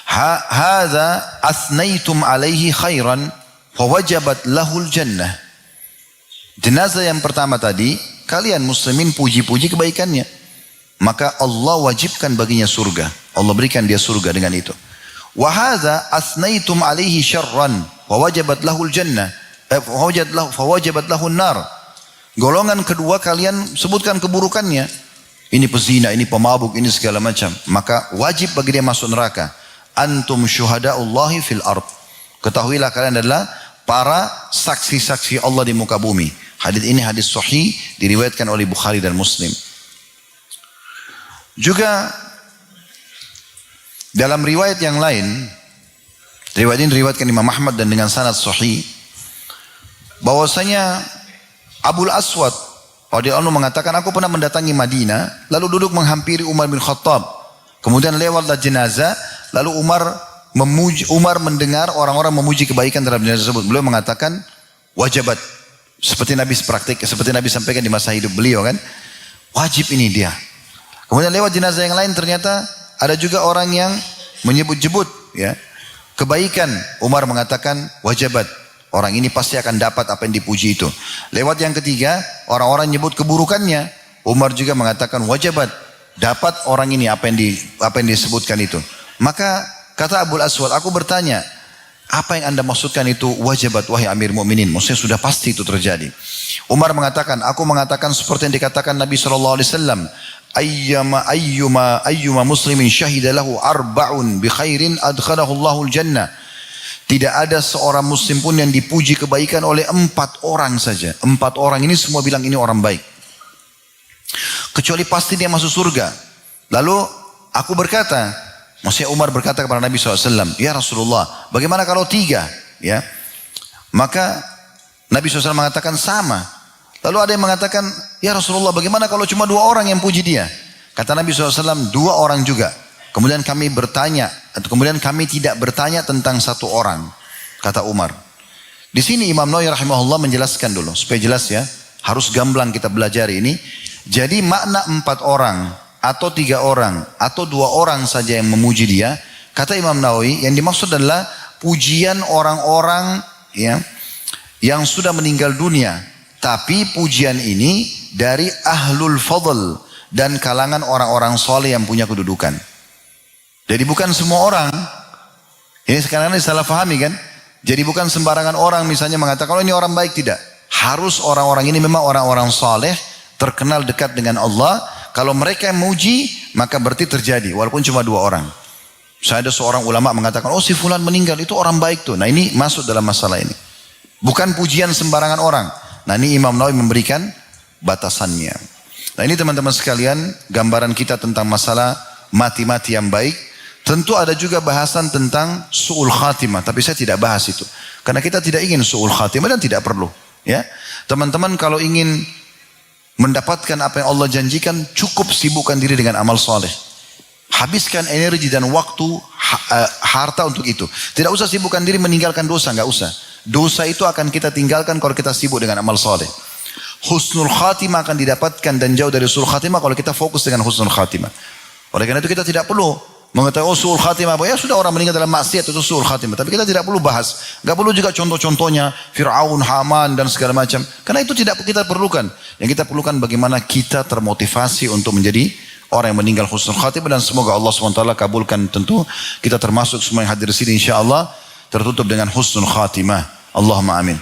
Hadha asnaitum alaihi khairan, fawajabat lahul jannah. Jenazah yang pertama tadi, kalian muslimin puji-puji kebaikannya. Maka Allah wajibkan baginya surga. Allah berikan dia surga dengan itu. Wa hadza asnaitum alaihi syarran wa wajabat lahul jannah. Fawajabat lahun nar. Golongan kedua kalian sebutkan keburukannya. Ini pezina, ini pemabuk, ini segala macam. Maka wajib bagi dia masuk neraka. Antum syuhadaullahi fil ard. Ketahuilah kalian adalah para saksi-saksi Allah di muka bumi. Hadis ini hadis sahih diriwayatkan oleh Bukhari dan Muslim. Juga dalam riwayat yang lain, riwayat ini diriwayatkan Imam Ahmad dan dengan sanad sahih, bahwasanya Abul Aswad radhiyallahu anhu mengatakan, aku pernah mendatangi Madinah, lalu duduk menghampiri Umar bin Khattab. Kemudian lewatlah jenazah, lalu Umar mendengar orang-orang memuji kebaikan terhadap jenazah tersebut. Beliau mengatakan, wajabat. Seperti Nabi praktik, seperti Nabi sampaikan di masa hidup beliau kan. Wajib ini dia. Kemudian lewat jenazah yang lain ternyata ada juga orang yang menyebut-nyebut ya kebaikan. Umar mengatakan wajabat. Orang ini pasti akan dapat apa yang dipuji itu. Lewat yang ketiga, orang-orang nyebut keburukannya. Umar juga mengatakan wajabat. Dapat orang ini apa yang disebutkan itu. Maka kata Abul Aswad, aku bertanya, apa yang anda maksudkan itu wajabat wahai Amir Mu'minin? Maksudnya sudah pasti itu terjadi. Umar mengatakan, aku mengatakan seperti yang dikatakan Nabi SAW. Ayyuma muslimin syahida lahu arba'un bi khairin adkhalahu Allahul jannah. Tidak ada seorang muslim pun yang dipuji kebaikan oleh 4 orang saja. 4 orang ini semua bilang ini orang baik. Kecuali pasti dia masuk surga. Lalu aku berkata, maksudnya Umar berkata kepada Nabi SAW, ya Rasulullah, bagaimana kalau 3? Ya, maka Nabi SAW mengatakan sama. Lalu ada yang mengatakan, ya Rasulullah, bagaimana kalau cuma 2 orang yang puji dia? Kata Nabi SAW, 2 orang juga. Kemudian kami bertanya, atau kemudian kami tidak bertanya tentang 1 orang. Kata Umar. Di sini Imam Nawawi rahimahullah menjelaskan dulu, supaya jelas ya. Harus gamblang kita belajar ini. Jadi makna 4 orang, atau 3 orang, atau 2 orang saja yang memuji dia. Kata Imam Nawawi, yang dimaksud adalah pujian orang-orang ya, yang sudah meninggal dunia. Tapi pujian ini dari ahlul fadl dan kalangan orang-orang soleh yang punya kedudukan. Jadi bukan semua orang. Ini sekarang ini salah fahami kan? Jadi bukan sembarangan orang misalnya mengatakan, oh ini orang baik, tidak. Harus orang-orang ini memang orang-orang saleh, terkenal dekat dengan Allah. Kalau mereka yang memuji, maka berarti terjadi, walaupun cuma 2 orang. Saya ada seorang ulama mengatakan, oh si fulan meninggal, itu orang baik tuh. Nah ini masuk dalam masalah ini. Bukan pujian sembarangan orang. Nah ini Imam Nawawi memberikan batasannya. Nah ini teman-teman sekalian, gambaran kita tentang masalah mati-mati yang baik. Tentu ada juga bahasan tentang su'ul khatimah, tapi saya tidak bahas itu. Karena kita tidak ingin su'ul khatimah dan tidak perlu. Ya, teman-teman kalau ingin mendapatkan apa yang Allah janjikan, cukup sibukkan diri dengan amal soleh. Habiskan energi dan waktu, harta untuk itu. Tidak usah sibukkan diri meninggalkan dosa, nggak usah. Dosa itu akan kita tinggalkan kalau kita sibuk dengan amal soleh. Husnul khatimah akan didapatkan dan jauh dari su'ul khatimah kalau kita fokus dengan husnul khatimah. Oleh karena itu kita tidak perlu mengetahui oh su'ul khatimah, ya sudah orang meninggal dalam maksiat itu su'ul khatimah. Tapi kita tidak perlu bahas. Gak perlu juga contoh-contohnya Fir'aun, Haman dan segala macam. Karena itu tidak kita perlukan. Yang kita perlukan bagaimana kita termotivasi untuk menjadi orang yang meninggal husnul khatimah. Dan semoga Allah SWT kabulkan, tentu kita termasuk semua yang hadir di sini insyaAllah tertutup dengan husnul khatimah. Allahumma amin.